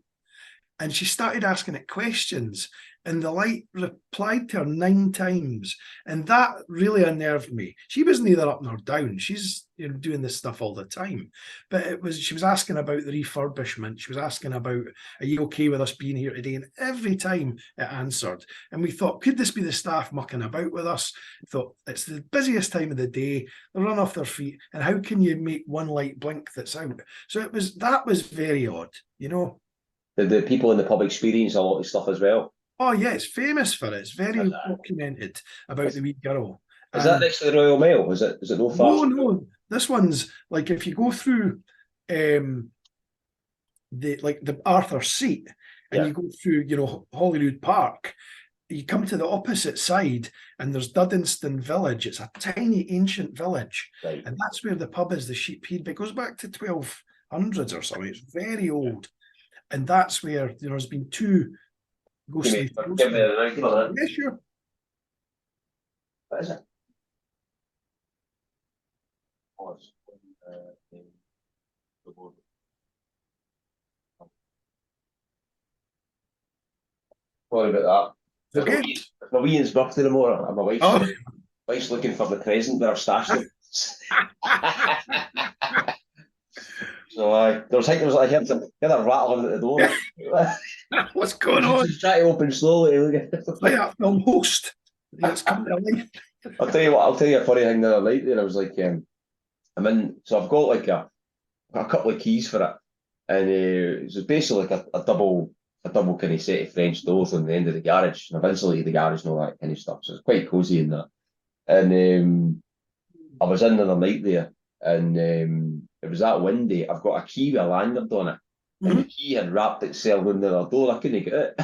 Speaker 2: And she started asking it questions, and the light replied to her 9 times. And that really unnerved me. She was neither up nor down. She's doing this stuff all the time. But she was asking about the refurbishment. She was asking about, are you okay with us being here today? And every time it answered. And we thought, could this be the staff mucking about with us? We thought, it's the busiest time of the day. They run off their feet. And how can you make one light blink that's out? So that was very odd,
Speaker 1: Did the people in the pub experience a lot of stuff as well?
Speaker 2: Oh, yeah, it's famous for it. It's very documented about the wee girl.
Speaker 1: Is that next to the Royal Mail? Is it no far?
Speaker 2: No. This one's like if you go through the Arthur Seat and you go through, Holyrood Park, you come to the opposite side and there's Duddingston Village. It's a tiny ancient village.
Speaker 1: Right.
Speaker 2: And that's where the pub is, the Sheep Head. It goes back to 1200s or something. It's very old. And that's where there's been 2 ghostly.
Speaker 1: Give me the
Speaker 2: Yeah, sure.
Speaker 1: What is it? Sorry about that.
Speaker 2: Okay.
Speaker 1: It's my wee birthday tomorrow, and my wife's looking for the present that I've stashed it. So I heard a rattling at the door.
Speaker 2: What's going on?
Speaker 1: Just try to open slowly.
Speaker 2: Like a film host. It's coming to life.
Speaker 1: I'll tell you a funny thing the other night there. I was like, I'm in, so I've got like a couple of keys for it, and it's basically like a double kind of set of French doors on the end of the garage. And I've insulated the garage and all that kind of stuff, so it's quite cosy in that. And I was in the other night there, and it was that windy. I've got a key with a lanyard on it, and the key had wrapped itself on the other door. I couldn't get it.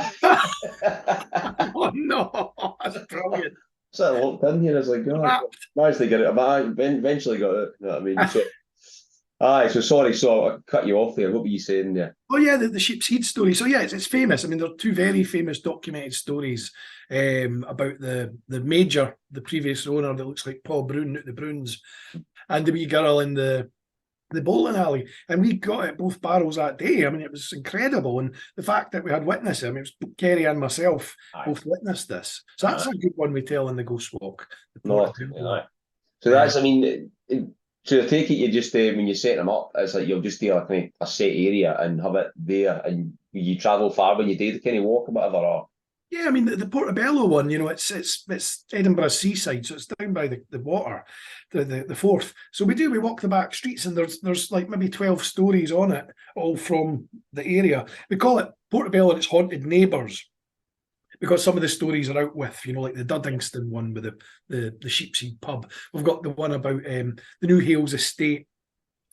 Speaker 2: Oh no, that's brilliant.
Speaker 1: So I walked in here, I was like, I managed to get it. I eventually got it. You know what I mean? So sorry, so I cut you off there. What were you saying there?
Speaker 2: Oh yeah, the Sheep's Head story. So yeah, it's famous. I mean, there are 2 very famous documented stories about the previous owner that looks like Paul Broon at the Broons, and the wee girl in the bowling alley. And we got at both barrels that day. I mean, it was incredible. And the fact that we had witnesses, I mean, it was Kerry and myself both witnessed this. So that's a good one we tell in the Ghost Walk.
Speaker 1: So that's, I mean, so I take it you just, when you set them up, it's like you'll just do like a set area and have it there, and you travel far when you do the kind of walk or whatever, or...
Speaker 2: Yeah, I mean, the Portobello one, it's Edinburgh seaside, so it's down by the water, the Forth. So we walk the back streets, and there's like maybe 12 stories on it, all from the area. We call it Portobello and its haunted neighbours, because some of the stories are out with, like the Duddingston one with the Sheepshead pub. We've got the one about the New Hales estate,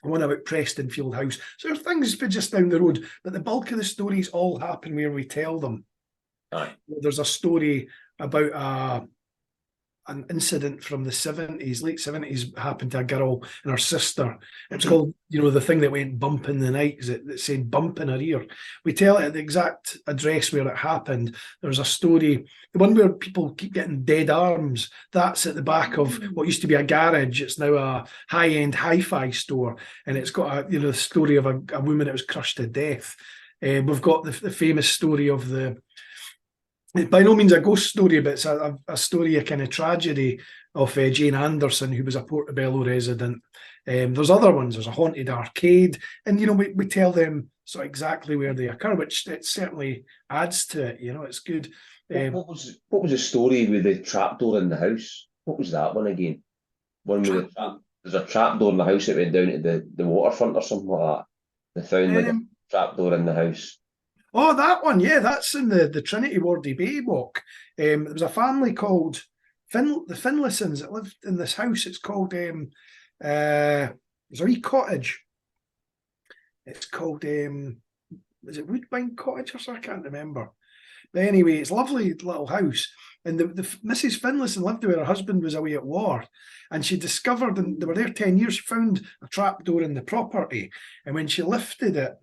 Speaker 2: one about Prestonfield House. So there's things for just down the road, but the bulk of the stories all happen where we tell them.
Speaker 1: Aye.
Speaker 2: There's a story about an incident from the 70s, late 70s, happened to a girl and her sister. It was called, the thing that went bump in the night, that said bump in her ear. We tell it at the exact address where it happened. There's a story, the one where people keep getting dead arms, that's at the back of what used to be a garage. It's now a high-end hi-fi store, and it's got the story of a woman that was crushed to death. We've got the famous story of by no means a ghost story, but it's a story, a kind of tragedy of Jane Anderson, who was a Portobello resident. There's other ones. There's a haunted arcade, and we tell them so exactly where they occur, which it certainly adds to it. It's good.
Speaker 1: What was the story with the trapdoor in the house? What was that one again? One with there's a trapdoor in the house that went down to the waterfront or something like that. They found like a trapdoor in the house.
Speaker 2: Oh, that one, yeah, that's in the Trinity Wardy Bay walk. There was a family called the Finlessons that lived in this house. It's called There's a wee cottage. It's called, is it Woodbine Cottage or something? I can't remember. But anyway, it's a lovely little house. And the Mrs. Finlayson lived there. Her husband was away at war. And she discovered, and they were there 10 years, she found a trapdoor in the property. And when she lifted it,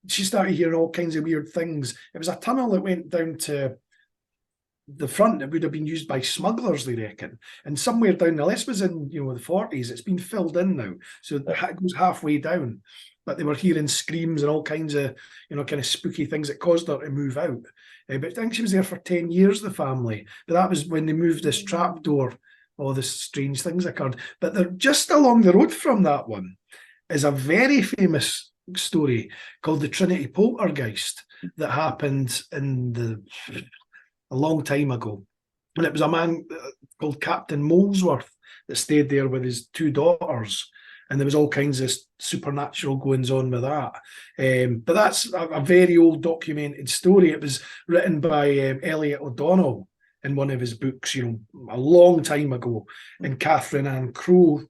Speaker 2: she started hearing all kinds of weird things. It was a tunnel that went down to the front. It would have been used by smugglers, they reckon. And somewhere down the list was in, the 40s. It's been filled in now. So it goes halfway down. But they were hearing screams and all kinds of, kind of spooky things that caused her to move out. But I think she was there for 10 years, the family. But that was when they moved this trapdoor. All the strange things occurred. But they're just along the road from that one is a very famous story called the Trinity Poltergeist that happened a long time ago. And it was a man called Captain Molesworth that stayed there with his 2 daughters. And there was all kinds of supernatural goings on with that. But that's a very old documented story. It was written by Elliot O'Donnell in one of his books, a long time ago. And Catherine Ann Crowe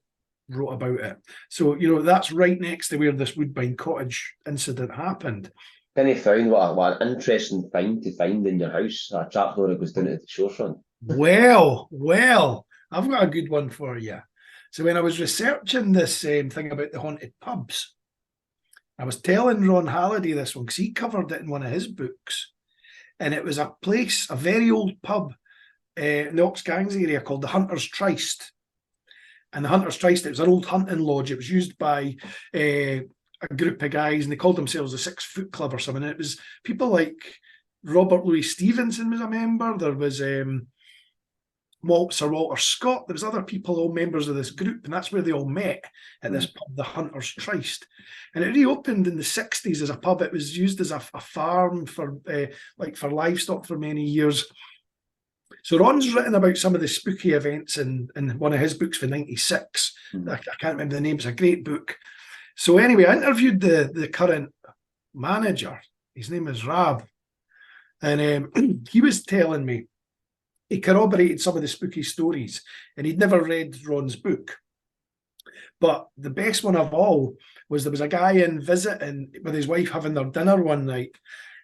Speaker 2: wrote about it. So, that's right next to where this Woodbine Cottage incident happened.
Speaker 1: Then he found what an interesting thing to find in your house, a trapdoor that goes down to the shorefront.
Speaker 2: Well, I've got a good one for you. So when I was researching this thing about the haunted pubs, I was telling Ron Halliday this one because he covered it in one of his books. And it was a place, a very old pub in the Oxgangs area called the Hunter's Tryst. And the Hunter's Tryst, it was an old hunting lodge. It was used by a group of guys, and they called themselves the 6 Foot Club or something. And it was people like Robert Louis Stevenson was a member. There was Sir Walter Scott. There was other people, all members of this group, and that's where they all met at this pub, the Hunter's Tryst. And it reopened in the 60s as a pub. It was used as a farm for livestock for many years. So Ron's written about some of the spooky events in one of his books for 96. I can't remember the name. It's a great book. So anyway, I interviewed the current manager. His name is Rab. And he was telling me, he corroborated some of the spooky stories, and he'd never read Ron's book. But the best one of all was there was a guy in visiting with his wife having their dinner one night.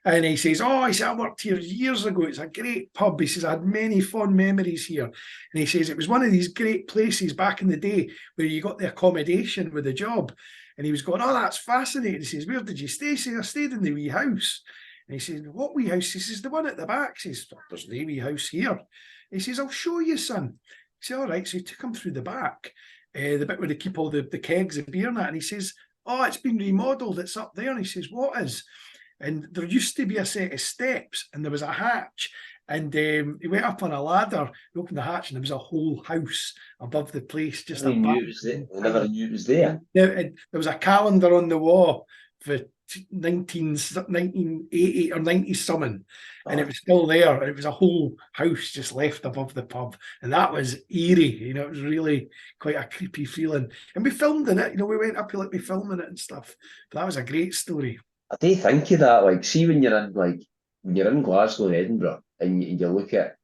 Speaker 2: And he says, I worked here years ago. It's a great pub. He says, I had many fond memories here. And he says, it was one of these great places back in the day where you got the accommodation with the job. And he was going, that's fascinating. He says, where did you stay? He says, I stayed in the wee house. And he says, what wee house? He says, the one at the back. He says, there's no wee house here. He says, I'll show you, son. He said, all right. So he took him through the back, the bit where they keep all the kegs of beer and that. And he says, it's been remodelled. It's up there. And he says, what is? And there used to be a set of steps, and there was a hatch. And he went up on a ladder, he opened the hatch, and there was a whole house above the place. Just
Speaker 1: I never knew it was there.
Speaker 2: There was a calendar on the wall for 1980 or 90 something, and it was still there. And it was a whole house just left above the pub, and that was eerie. It was really quite a creepy feeling. And we filmed in it. We went up, he let me filming it and stuff. But that was a great story.
Speaker 1: I do think of that, see when you're in Glasgow and Edinburgh, and you look at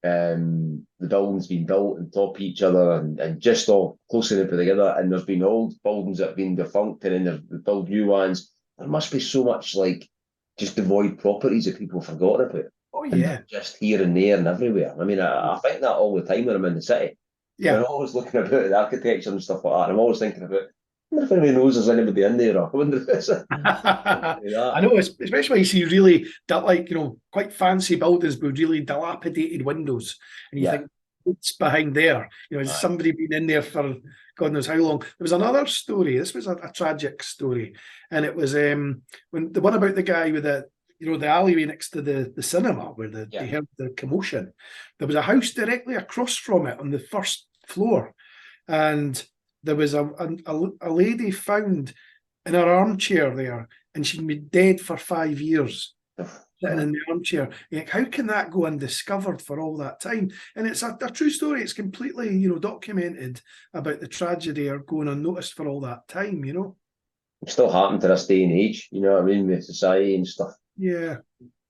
Speaker 1: the buildings being built on top of each other and just all close enough together, and there's been old buildings that have been defunct, and then they've built new ones. There must be so much just devoid properties that people have forgotten about.
Speaker 2: Oh yeah,
Speaker 1: just here and there and everywhere. I mean, I think that all the time when I'm in the city.
Speaker 2: Yeah,
Speaker 1: I'm always looking about the architecture and stuff like that. And I'm always thinking about, I wonder if anybody knows there's anybody in there. I wonder if it's
Speaker 2: I know, especially when you see really quite fancy buildings with really dilapidated windows, and you think, what's behind there? Has somebody been in there for God knows how long? There was another story. This was a tragic story, and it was when the one about the guy with the alleyway next to the cinema where they heard the commotion. There was a house directly across from it on the first floor, and there was a lady found in her armchair there, and she'd been dead for 5 years, sitting in the armchair. How can that go undiscovered for all that time? And it's a true story. It's completely, documented about the tragedy or going unnoticed for all that time.
Speaker 1: It's still happening to this day and age. You know what I mean, with society and stuff.
Speaker 2: Yeah.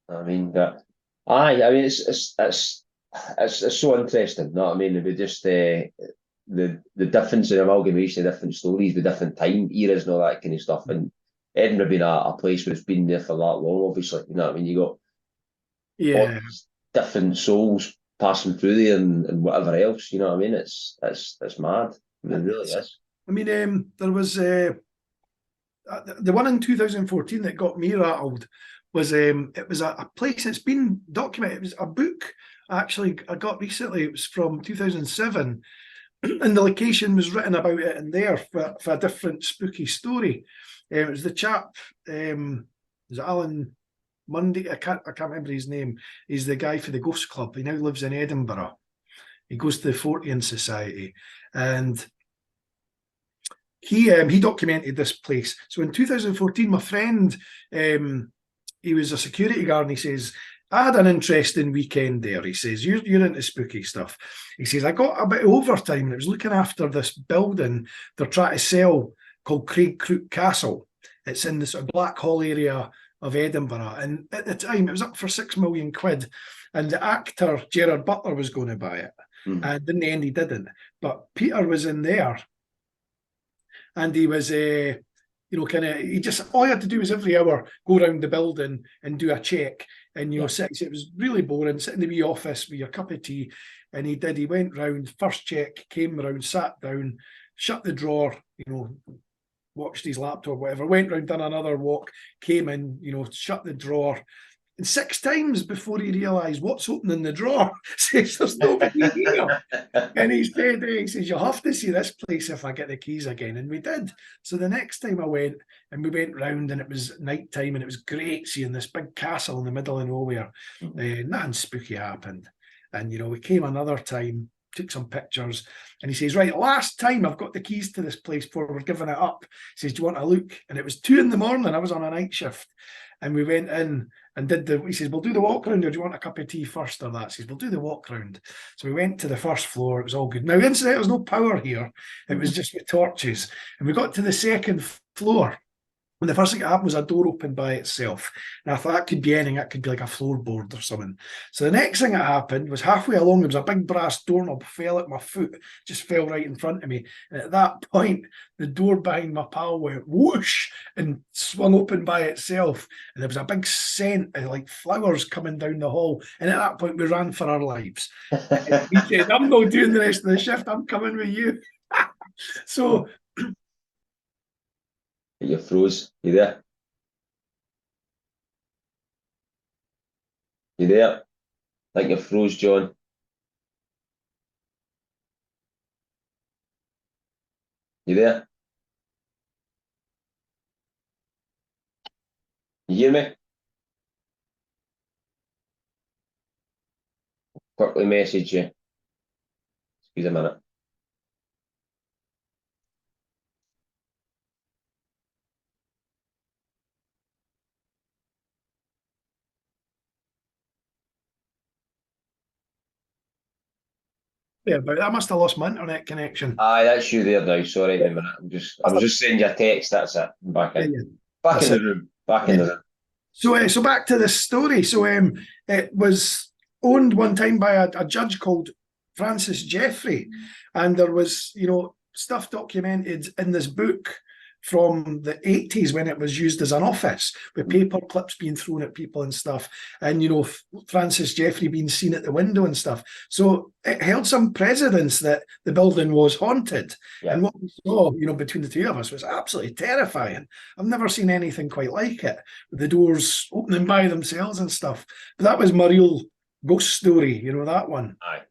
Speaker 1: I mean that. It's so interesting. You know what I mean? We just the difference in amalgamation of different stories with different time eras and all that kind of stuff. And Edinburgh being a place where it's been there for that long, obviously, you know what I mean? You got all
Speaker 2: Yeah.
Speaker 1: these different souls passing through there and whatever else, you know what I mean? It's mad. I mean, it really is.
Speaker 2: I mean, there was the one in 2014 that got me rattled was it was a place that's been documented. It was a book actually I got recently. It was from 2007, and the location was written about it in there for a different spooky story. It was the chap, was it Alan Mundy? I can't remember his name. He's the guy for the Ghost Club. He now lives in Edinburgh. He goes to the Fortean Society, and he documented this place. So in 2014, my friend, he was a security guard, and he says, I had an interesting weekend there. He says, you're into spooky stuff. He says, I got a bit of overtime and it was looking after this building they're trying to sell called Craig Crook Castle. It's in the sort of Blackhall area of Edinburgh. And at the time, it was up for £6 million. And the actor, Gerard Butler, was going to buy it. And in the end, he didn't. But Peter was in there. And he was, he just, all he had to do was every hour go around the building and do a check. And, sit, it was really boring, sit in the wee office with your cup of tea. And he did, he went round, first check, came round, sat down, shut the drawer, watched his laptop, whatever, went round, done another walk, came in, shut the drawer. And 6 times before he realised what's opening the drawer, says there's nobody here. And he says, you'll have to see this place if I get the keys again. And we did. So the next time I went, and we went round, and it was night time, and it was great seeing this big castle in the middle of nowhere. Nothing spooky happened. And, we came another time, took some pictures, and he says, right, last time I've got the keys to this place before we're giving it up. He says, do you want to look? And it was 2 a.m. I was on a night shift. And we went in and he says, we'll do the walk round, or do you want a cup of tea first or that? He says, we'll do the walk round. So we went to the first floor. It was all good. Now, incidentally, there was no power here. It was just with torches. And we got to the second floor. And the first thing that happened was a door opened by itself. And I thought that could be anything. That could be like a floorboard or something. So the next thing that happened was halfway along, there was a big brass doorknob, fell at my foot, just fell right in front of me. And at that point, the door behind my pal went whoosh and swung open by itself. And there was a big scent of like flowers coming down the hall. And at that point, we ran for our lives. And he said, I'm not doing the rest of the shift. I'm coming with you. So...
Speaker 1: You froze. You there? You there? I think you froze, John. You there? You hear me? Quickly message you. Excuse a minute.
Speaker 2: Yeah, but I must have lost my internet connection.
Speaker 1: Aye, that's you there now. Sorry, in a minute. I was just sending you a text. That's it. I'm back in.
Speaker 2: Yeah.
Speaker 1: Back in the room. Back in the room.
Speaker 2: So back to this story. So it was owned one time by a judge called Francis Jeffrey, and there was stuff documented in this book from the 80s when it was used as an office with paper clips being thrown at people and stuff, and Francis Jeffrey being seen at the window and stuff. So it held some precedence that the building was haunted. Yeah. And what we saw between the two of us was absolutely terrifying. I've never seen anything quite like it, with the doors opening by themselves and stuff. But that was my real ghost story, that one.
Speaker 1: Aye,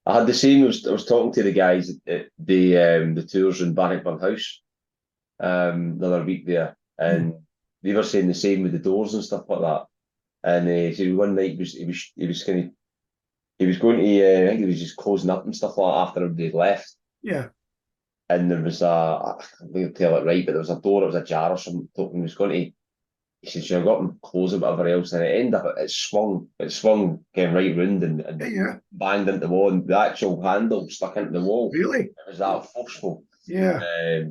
Speaker 1: I had the same. I was talking to the guys at the tours in Bannockburn House the other week there, and they were saying the same with the doors and stuff like that. And he said one night he was going to I think he was just closing up and stuff like that after everybody had left.
Speaker 2: Yeah.
Speaker 1: And there was I can't tell it right, but there was a door, it was ajar or something. He was going to. He said, "I've got him close it, whatever else," and it ended up it swung getting right round and banged into the wall, and the actual handle stuck into the wall.
Speaker 2: Really?
Speaker 1: It was that forceful.
Speaker 2: Yeah.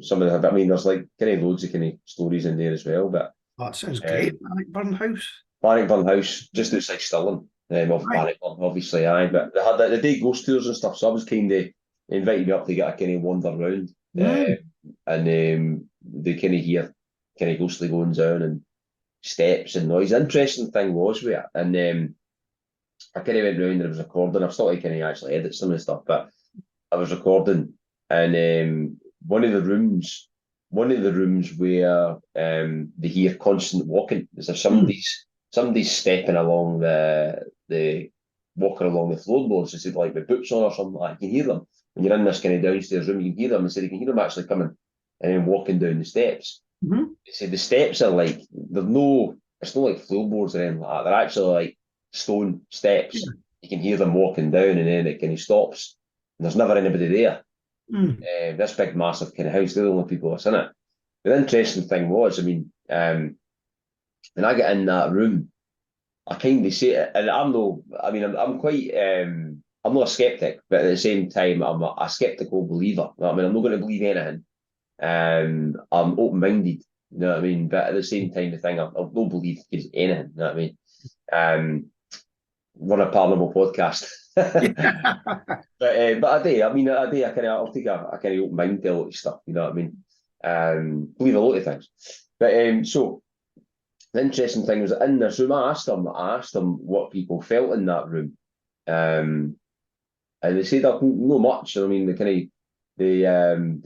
Speaker 1: Some of the, there's like loads of stories in there as well. But
Speaker 2: that sounds great. Bannockburn House.
Speaker 1: Bannockburn House, just outside Stirling, off Bannockburn, obviously. Aye, but they did ghost tours and stuff, so I was kind of He invited me up to get a kind of wander round, and they kind of hear kind of ghostly goings down and steps and noise. The interesting thing was with it, and I kind of went round and I was recording. I've started kind of actually edit some of the stuff, but I was recording, and one of the rooms where they hear constant walking. As if somebody's stepping along the walking along the floorboards. It's like with boots on or something like that. You can hear them when you're in this kind of downstairs room. You can hear them, and so you can hear them actually coming and then walking down the steps.
Speaker 2: Mm-hmm.
Speaker 1: They say the steps are like they're no, it's not like floorboards or anything like that. They're actually like stone steps.
Speaker 2: Yeah.
Speaker 1: You can hear them walking down, and then it kind of stops. And there's never anybody there. This big, massive kind of house, they're the only people that's in it. The interesting thing was, I mean, when I get in that room, I kind of say it, and I'm no, I mean, I'm quite, I'm not a skeptic, but at the same time, I'm a skeptical believer. I mean, I'm not going to believe anything. I'm open-minded, you know what I mean? But at the same time, the thing, I don't believe is anything, you know what I mean? Run a paranormal podcast. But I do. I mean, I do. I'll take a kind of open mind to a lot of stuff. You know what I mean? Believe a lot of things. But so the interesting thing was that in this room, I asked them what people felt in that room, and they said that not much. I mean, they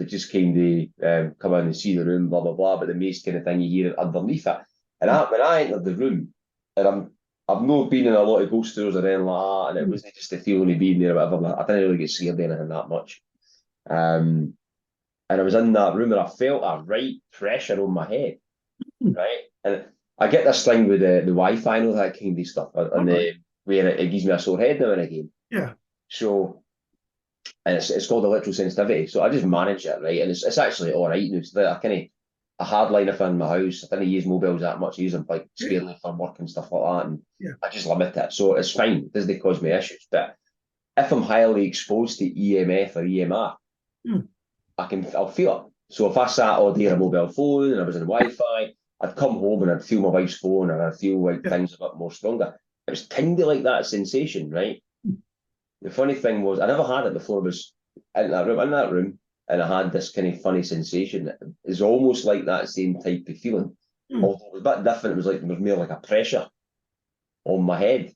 Speaker 1: just kind of come in and see the room, blah blah blah. But the most kind of thing you hear underneath it. And when I entered the room, and I've not been in a lot of ghost tours or anything like that, and it wasn't just the feeling of being there or whatever. I didn't really get scared of anything that much. And I was in that room and I felt a right pressure on my head, right? And I get this thing with the Wi-Fi and all that kind of stuff, and where it gives me a sore head now and again.
Speaker 2: Yeah.
Speaker 1: So, and it's called electrosensitivity. So I just manage it, right? And it's actually all right now. So I kind of a hardliner for in my house. I didn't use mobiles that much. I use them like sparely for work and stuff like that. And I just limit it. So it's fine. It doesn't cause me issues. But if I'm highly exposed to EMF or EMR, I'll feel it. So if I sat all day on a mobile phone and I was on Wi-Fi, I'd come home and I'd feel my wife's phone and I'd feel like things a bit more stronger. It was kind of like that sensation, right? The funny thing was I never had it before. I was in that room, and I had this kind of funny sensation. It's almost like that same type of feeling. Although it was a bit different. It was like there was more like a pressure on my head.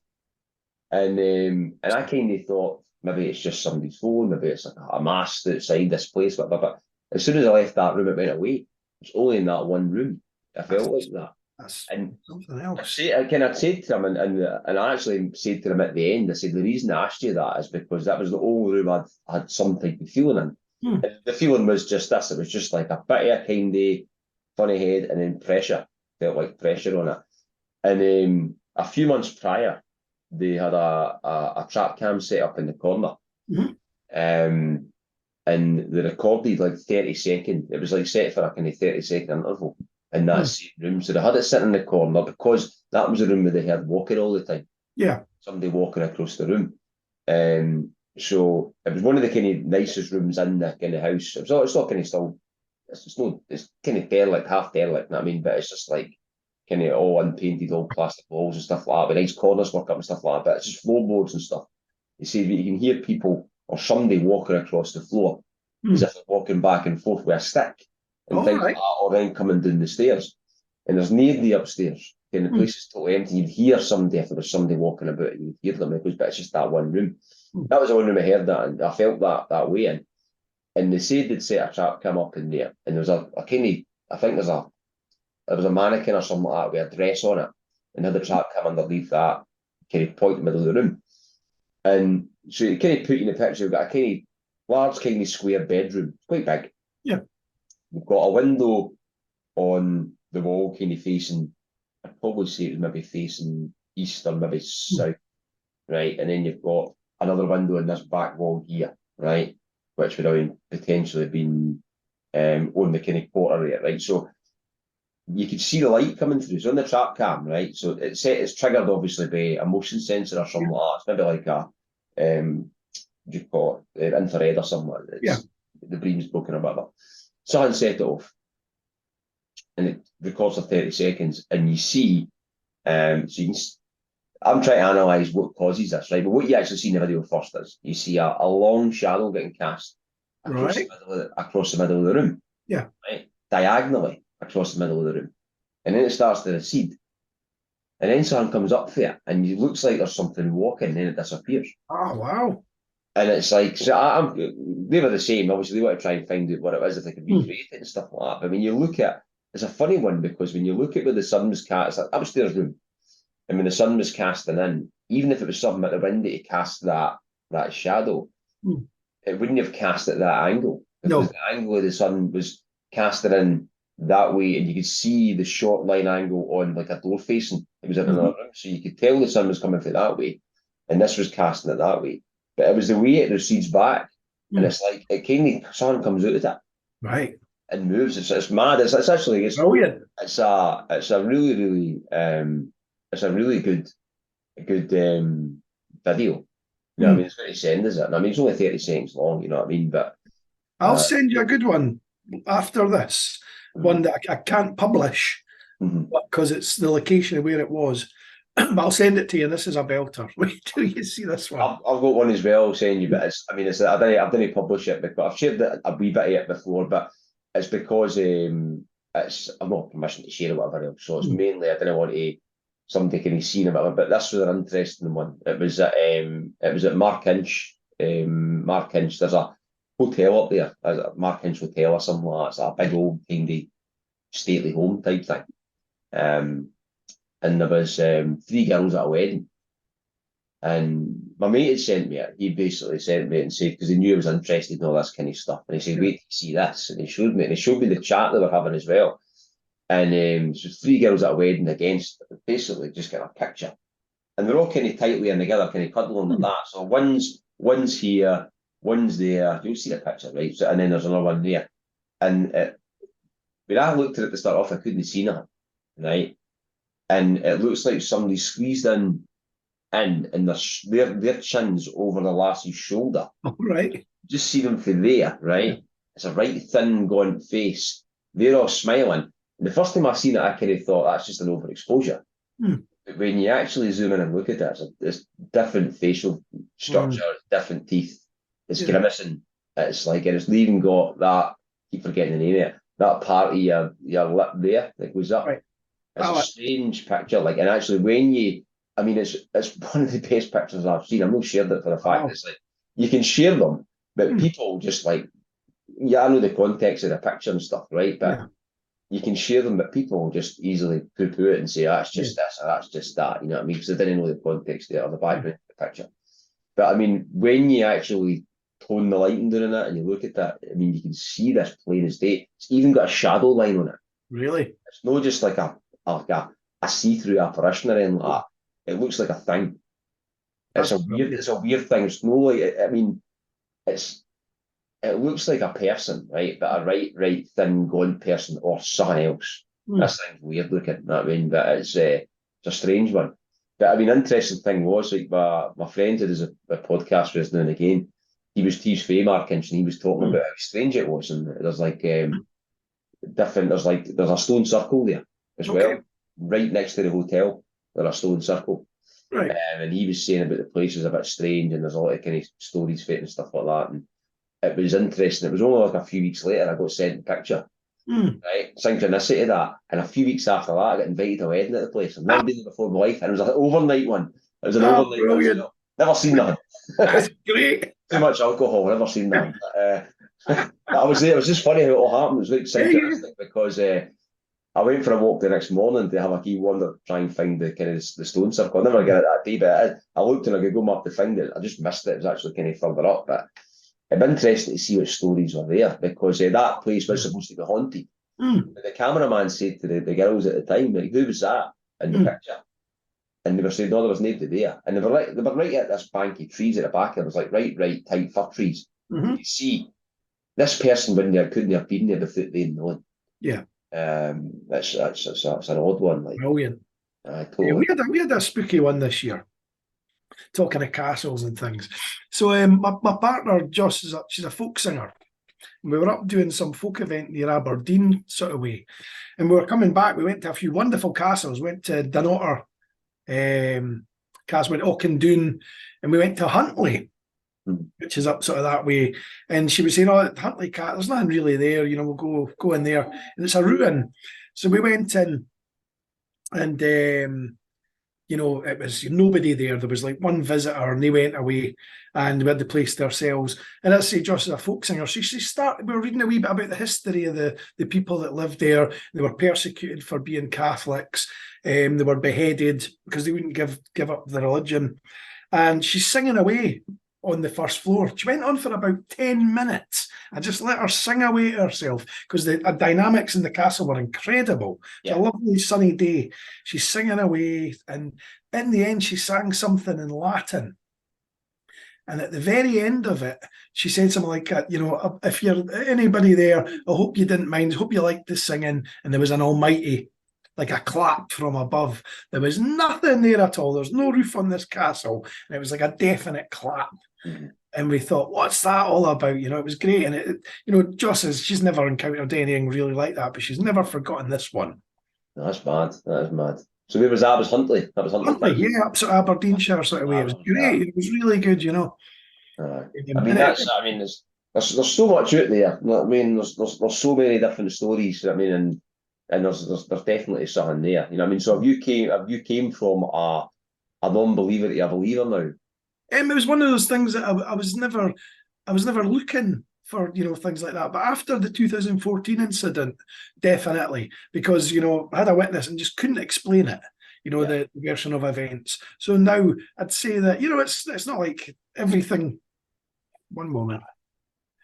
Speaker 1: And I kind of thought maybe it's just somebody's phone, maybe it's like a mast outside this place, but as soon as I left that room, it went away. It was only in that one room. I felt like that.
Speaker 2: That's
Speaker 1: And
Speaker 2: something else.
Speaker 1: I said to him, and I actually said to him at the end, I said, the reason I asked you that is because that was the only room I'd had some type of feeling in. And the feeling was just this, it was just like a bit of a kind of funny head and then pressure, felt like pressure on it. And a few months prior, they had a trap cam set up in the corner. And they recorded like 30 seconds. It was like set for a kind of 30-second interval in that same room. So they had it sitting in the corner because that was the room where they had walking all the time.
Speaker 2: Yeah.
Speaker 1: Somebody walking across the room. So it was one of the kind of nicest rooms in the kind of house. It's not kind of still, it's kind of derelict, half derelict, you know what I mean? But it's just like kind of all unpainted, all plastic walls and stuff like that, with nice corners work up and stuff like that. But it's just floorboards and stuff. You see, you can hear people or somebody walking across the floor as if they're walking back and forth with a stick and things like that, or then coming down the stairs. And there's nobody upstairs. And the place is totally empty. You'd hear somebody if there was somebody walking about, and you'd hear them. It goes, but it's just that one room. That was the one room I heard that, and I felt that way in. And they said they'd set a trap cam up in there, and there was a kind of, I think there was a mannequin or something like that with a dress on it, and had the trap cam underneath that kind of point in the middle of the room. And so it kind of put you in the picture. We've got a kind of large, kind of square bedroom. It's quite big.
Speaker 2: Yeah.
Speaker 1: We've got a window on the wall, kind of facing, I'd probably say it was maybe facing east or maybe south, right? And then you've got another window in this back wall here, right? Which would have potentially been on the kind of quarter area, right? So you could see the light coming through. It's on the trap cam, right? So it's triggered obviously by a motion sensor or something like that. It's maybe like a what do you call it, infrared or something. The beam's broken or whatever. Someone set it off, and it records for 30 seconds, and you see, so you can, I'm trying to analyse what causes this, right? But what you actually see in the video first is you see a long shadow getting cast
Speaker 2: Right.
Speaker 1: across the middle of the room,
Speaker 2: Yeah.
Speaker 1: right? Diagonally across the middle of the room. And then it starts to recede. And then someone comes up there and it looks like there's something walking, and then it disappears.
Speaker 2: Oh, wow.
Speaker 1: And it's like, so they were the same. Obviously, they want to try and find out what it is, if they can recreate it and stuff like that. But when you look at, it's a funny one, because when you look at where the sun was cast, it's like upstairs room, and when the sun was casting in, even if it was something at the window to cast that shadow, it wouldn't have cast at that angle, because
Speaker 2: No.
Speaker 1: the angle of the sun was casting in that way, and you could see the short line angle on like a door facing. It was in another room, so you could tell the sun was coming from that way, and this was casting it that way. But it was the way it recedes back, and it's like it kind of sun comes out of it
Speaker 2: Right.
Speaker 1: and moves. It's mad. It's actually
Speaker 2: Brilliant.
Speaker 1: it's a really it's a really good video. You know what I mean? It's very send, is it? And I mean, it's only 30 seconds long. You know what I mean? But
Speaker 2: I'll send you a good one after this, one that I can't publish because it's the location of where it was. But I'll send it to you, and this is a belter. Wait till you see this one.
Speaker 1: I've got one as well, saying you, but it's, I mean, I didn't publish it, but I've shared a wee bit of it before, but it's because I'm not permission to share or whatever else, so it's mainly I didn't want to somebody can see it, but this was an interesting one. It was at Mark Inch. Mark Inch, there's a hotel up there, Mark Inch Hotel or something like that. It's a big old kind of stately home type thing. And there was 3 girls at a wedding. And my mate had sent me it. He basically sent me it and said, because he knew I was interested in all this kind of stuff. And he said, wait to see this. And he showed me. And he showed me the chat they were having as well. And so 3 girls at a wedding against, basically just get a picture. And they're all kind of tightly in together, kind of cuddling like that. So one's here, one's there. You'll see the picture, right? So, and then there's another one there. And when I looked at it to start off, I couldn't see nothing, right? And it looks like somebody squeezed in, and their chin's over the lassie's shoulder.
Speaker 2: Oh, right.
Speaker 1: Just see them from there, right? Yeah. It's a right thin, gaunt face. They're all smiling. And the first time I seen it, I kind of thought that's just an overexposure. But when you actually zoom in and look at it, it's different facial structure, different teeth. It's grimacing. It's like, and it's even got that, keep forgetting the name of it, that part of your lip there that goes up. Right. It's a strange picture, like, and actually when you, I mean, it's one of the best pictures I've seen. I've not shared it for the fact that it's like, you can share them, but people just like, I know the context of the picture and stuff, right? But you can share them, but people just easily poo-poo it and say, that's just this or that's just that, you know what I mean? Because they didn't know the context there or the background of the picture. But I mean, when you actually tone the lighting down in it and you look at that, I mean, you can see this plain as day. It's even got a shadow line on it.
Speaker 2: Really?
Speaker 1: It's not just like a see-through apparition or anything like that. It looks like a thing. It's a weird thing. It's no like, I mean, it looks like a person, right? But a right thin, gaunt person or something else. This thing's weird looking, you know what I mean? But it's a strange one. But I mean, interesting thing was, like, my friend who does a podcast with us now and again, he was fae Mark Inch, and he was talking about how strange it was. And there's like there's a stone circle there as well, right next to the hotel. There's a stone circle. Right. And he was saying about the place is a bit strange, and there's a lot of kind of stories fit and stuff like that. And it was interesting. It was only like a few weeks later I got sent a picture. Right? Synchronicity of that. And a few weeks after that, I got invited to a wedding at the place. I've never been there before in my life. And it was an overnight one. It was an overnight one. Never seen that.
Speaker 2: That's great.
Speaker 1: Too much alcohol, never seen that. I was there. It was just funny how it all happened. It was like synchronistic because I went for a walk the next morning to have a key wander, try and find the kind of the stone circle. I never got it that day, but I looked on a Google map to find it. I just missed it. It was actually kind of further up, but it'd be interesting to see what stories were there because that place was supposed to be haunted. But the cameraman said to the girls at the time, like, who was that in the picture? And they were saying, no, there was nobody there. And they were right at this bank of trees at the back. It was like right tight fir trees. You could see this person couldn't have been there without they known. Yeah. That's an odd one. Like,
Speaker 2: brilliant.
Speaker 1: Totally.
Speaker 2: We had a spooky one this year, talking of castles and things. So my partner Joss she's a folk singer. We were up doing some folk event near Aberdeen sort of way, and we were coming back. We went to a few wonderful castles. Went to Dunnottar, castle, went Auchindoun, and we went to Huntly,
Speaker 1: Mhm.
Speaker 2: which is up sort of that way. And she was saying, "Oh, Huntly Cat, there's nothing really there. We'll go in there, and it's a ruin." So we went in, and it was nobody there. There was like one visitor, and they went away, and we had the place to ourselves. And as I say, Joss is a folk singer. She started. We were reading a wee bit about the history of the people that lived there. They were persecuted for being Catholics. They were beheaded because they wouldn't give up their religion. And she's singing away on the first floor. She went on for about 10 minutes. I just let her sing away to herself because the dynamics in the castle were incredible. It's a lovely sunny day. She's singing away, and in the end, she sang something in Latin. And at the very end of it, she said something like, if you're anybody there, I hope you didn't mind. I hope you liked the singing. And there was an almighty, like a clap from above. There was nothing there at all. There's no roof on this castle. And it was like a definite clap. Mm-hmm. And we thought, what's that all about? It was great. And Joss says she's never encountered anything really like that, but she's never forgotten this one.
Speaker 1: That's mad. That is mad. So where was that? Was Huntly? That was
Speaker 2: Huntly, yeah, up sort of Aberdeenshire sort of way. It was great. Yeah. It was really good,
Speaker 1: There's so much out there. There's so many different stories. And there's definitely something there. So have you came from a non-believer to a believer now?
Speaker 2: It was one of those things that I was never looking for, things like that. But after the 2014 incident, definitely, because I had a witness and just couldn't explain it. The version of events. So now I'd say that it's not like everything. One moment.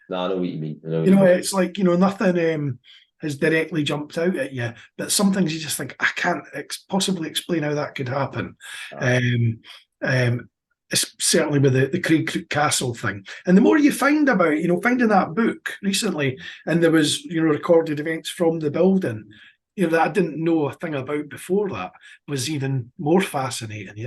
Speaker 1: No, I know what you mean.
Speaker 2: It's like nothing has directly jumped out at you, but some things you just think I can't possibly explain how that could happen. Certainly with the Craig Castle thing. And the more you find about it, finding that book recently, and there was, recorded events from the building, that I didn't know a thing about before that was even more fascinating,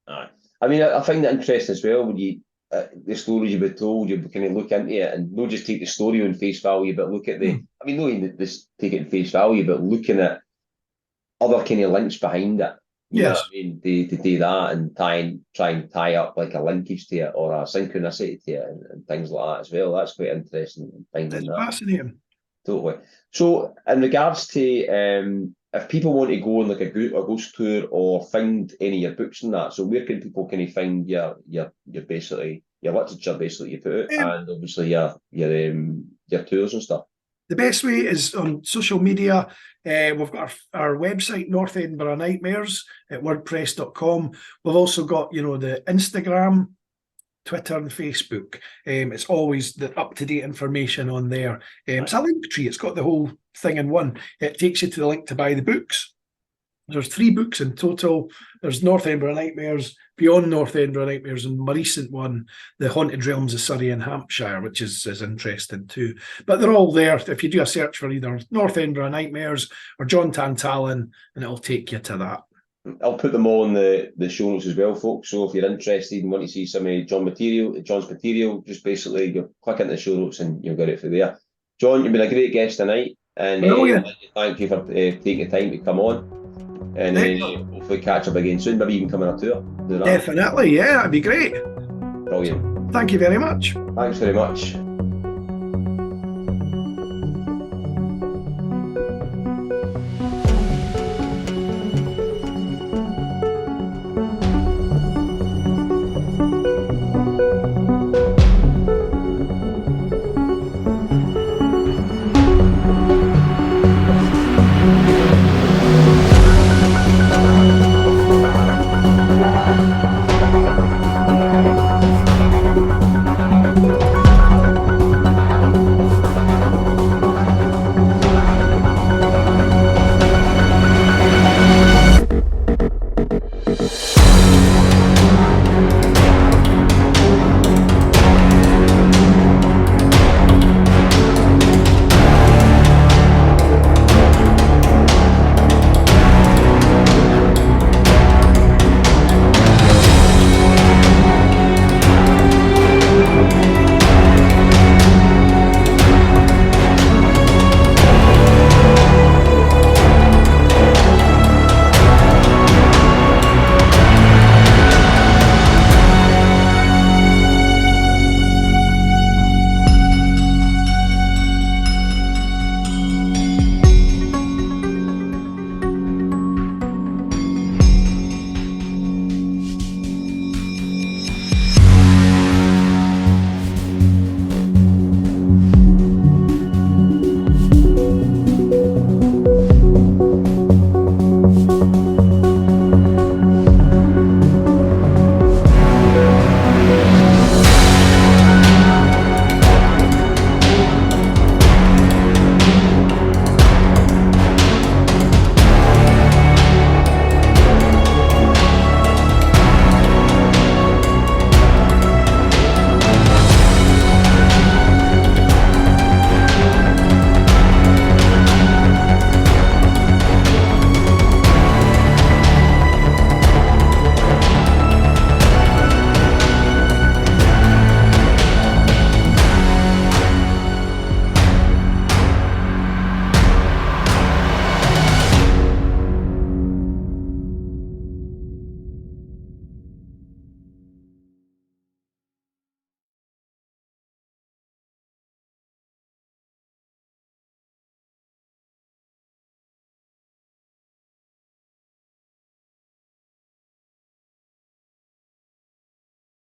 Speaker 1: I find it interesting as well when you, the stories you've been told, you kind of look into it and not just take the story on face value, but look at not just take it on face value, but looking at other kind of links behind it. You know what I mean? To do that and try and tie up like a linkage to it or a synchronicity to it and things like that as well. That's quite interesting.
Speaker 2: It's fascinating.
Speaker 1: Totally. So, in regards to if people want to go on like a ghost tour or find any of your books and that, so where can people kind of find your basically your literature basically you put out, and obviously your tours and stuff?
Speaker 2: The best way is on social media. We've got our website, North Edinburgh Nightmares, at wordpress.com. We've also got, the Instagram, Twitter and Facebook. It's always the up-to-date information on there. It's a link tree. It's got the whole thing in one. It takes you to the link to buy the books. There's 3 books in total. There's North Edinburgh Nightmares, Beyond North Edinburgh Nightmares, and my recent one, The Haunted Realms of Surrey and Hampshire, which is interesting too. But they're all there. If you do a search for either North Edinburgh Nightmares or John Tantalon, and it'll take you to that.
Speaker 1: I'll put them all in the show notes as well, folks. So if you're interested and want to see some of John's material, just basically you click into the show notes and you'll get it through there. John, you've been a great guest tonight, and thank you for taking the time to come on. And hopefully catch up again soon. Maybe even come on a tour.
Speaker 2: Definitely, yeah, that'd be great.
Speaker 1: Brilliant.
Speaker 2: Thank you very much.
Speaker 1: Thanks very much.